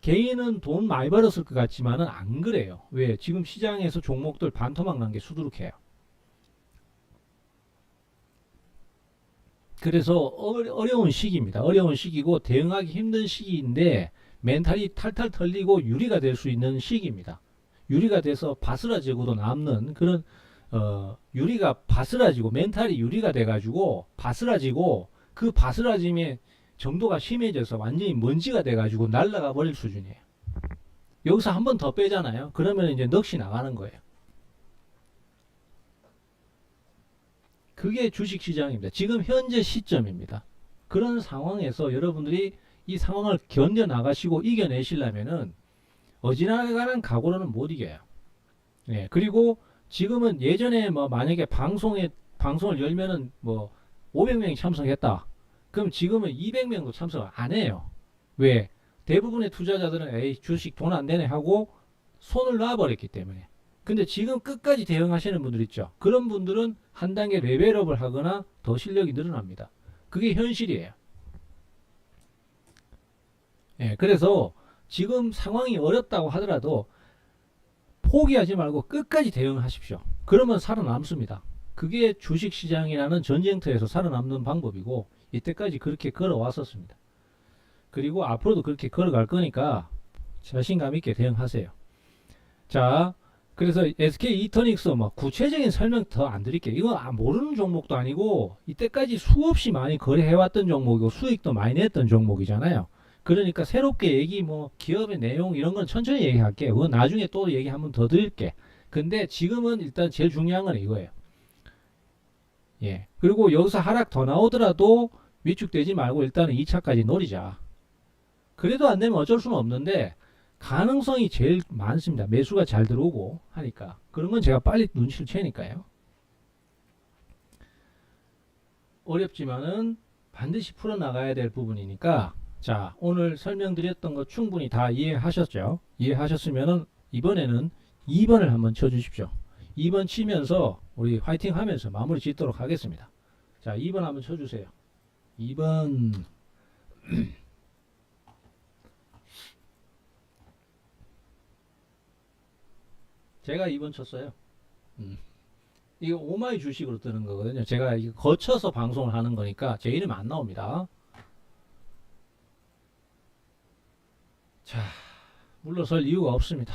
개인은 돈 많이 벌었을 것 같지만은 안 그래요. 왜? 지금 시장에서 종목들 반토막 난 게 수두룩해요. 그래서 어려운 시기입니다. 어려운 시기고 대응하기 힘든 시기인데 멘탈이 탈탈 털리고 유리가 될 수 있는 시기입니다. 유리가 돼서 바스라지고도 남는 그런 유리가 바스라지고 멘탈이 유리가 돼가지고 바스라지고 그 바스라짐의 정도가 심해져서 완전히 먼지가 돼가지고 날아가 버릴 수준이에요. 여기서 한 번 더 빼잖아요. 그러면 이제 넋이 나가는 거예요. 그게 주식시장입니다. 지금 현재 시점입니다. 그런 상황에서 여러분들이 이 상황을 견뎌나가시고 이겨내시려면은 어지간한 각오로는 못 이겨요. 네, 그리고 지금은 예전에 뭐 만약에 방송을 열면은 뭐 500명이 참석했다. 그럼 지금은 200명도 참석을 안 해요. 왜? 대부분의 투자자들은 에이 주식 돈 안 되네 하고 손을 놔버렸기 때문에. 근데 지금 끝까지 대응하시는 분들 있죠. 그런 분들은 한 단계 레벨업을 하거나 더 실력이 늘어납니다. 그게 현실이에요. 예, 그래서 지금 상황이 어렵다고 하더라도 포기하지 말고 끝까지 대응하십시오. 그러면 살아남습니다. 그게 주식시장이라는 전쟁터에서 살아남는 방법이고 이때까지 그렇게 걸어왔었습니다. 그리고 앞으로도 그렇게 걸어갈 거니까 자신감 있게 대응하세요. 자, 그래서 SK 이터닉스 뭐 구체적인 설명 더 안 드릴게요. 이거 모르는 종목도 아니고 이때까지 수없이 많이 거래해왔던 종목이고 수익도 많이 냈던 종목이잖아요. 그러니까 새롭게 얘기 뭐 기업의 내용 이런 건 천천히 얘기할게요. 그건 나중에 또 얘기 한번 더 드릴게. 근데 지금은 일단 제일 중요한 건 이거예요. 예. 그리고 여기서 하락 더 나오더라도 위축되지 말고 일단은 2차까지 노리자. 그래도 안 되면 어쩔 수는 없는데 가능성이 제일 많습니다. 매수가 잘 들어오고 하니까. 그런 건 제가 빨리 눈치를 채니까요. 어렵지만은 반드시 풀어나가야 될 부분이니까 자, 오늘 설명드렸던 거 충분히 다 이해하셨죠? 이해하셨으면은 이번에는 2번을 한번 쳐주십시오. 2번 치면서 우리 화이팅 하면서 마무리 짓도록 하겠습니다. 자, 2번 한번 쳐주세요. 2번 제가 2번 쳤어요. 이거 오마이 주식으로 뜨는 거거든요. 제가 이거 거쳐서 방송을 하는 거니까 제 이름 안 나옵니다. 자, 물러설 이유가 없습니다.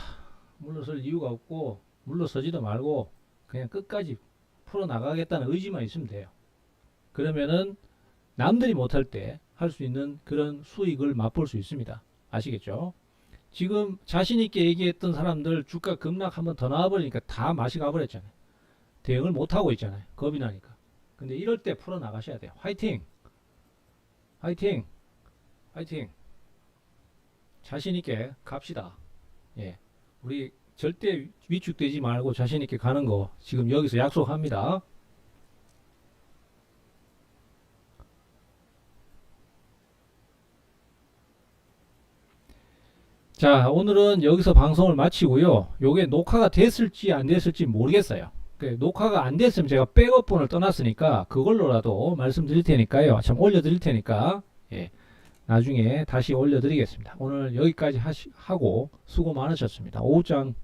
물러설 이유가 없고 물러서지도 말고 그냥 끝까지 풀어나가겠다는 의지만 있으면 돼요. 그러면은 남들이 못할 때 할 수 있는 그런 수익을 맛볼 수 있습니다. 아시겠죠? 지금 자신있게 얘기했던 사람들 주가 급락 한번 더 나와버리니까 다 맛이 가버렸잖아요. 대응을 못하고 있잖아요. 겁이 나니까. 근데 이럴 때 풀어나가셔야 돼요. 화이팅! 화이팅! 화이팅! 자신있게 갑시다. 예. 우리 절대 위축되지 말고 자신있게 가는 거 지금 여기서 약속합니다. 자, 오늘은 여기서 방송을 마치고요. 요게 녹화가 됐을지 안 됐을지 모르겠어요. 녹화가 안 됐으면 제가 백업본을 떠났으니까 그걸로라도 말씀드릴 테니까요. 참 올려드릴 테니까 예, 나중에 다시 올려드리겠습니다. 오늘 여기까지 하고 수고 많으셨습니다. 오후장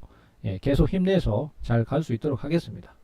예, 계속 힘내서 잘 갈 수 있도록 하겠습니다.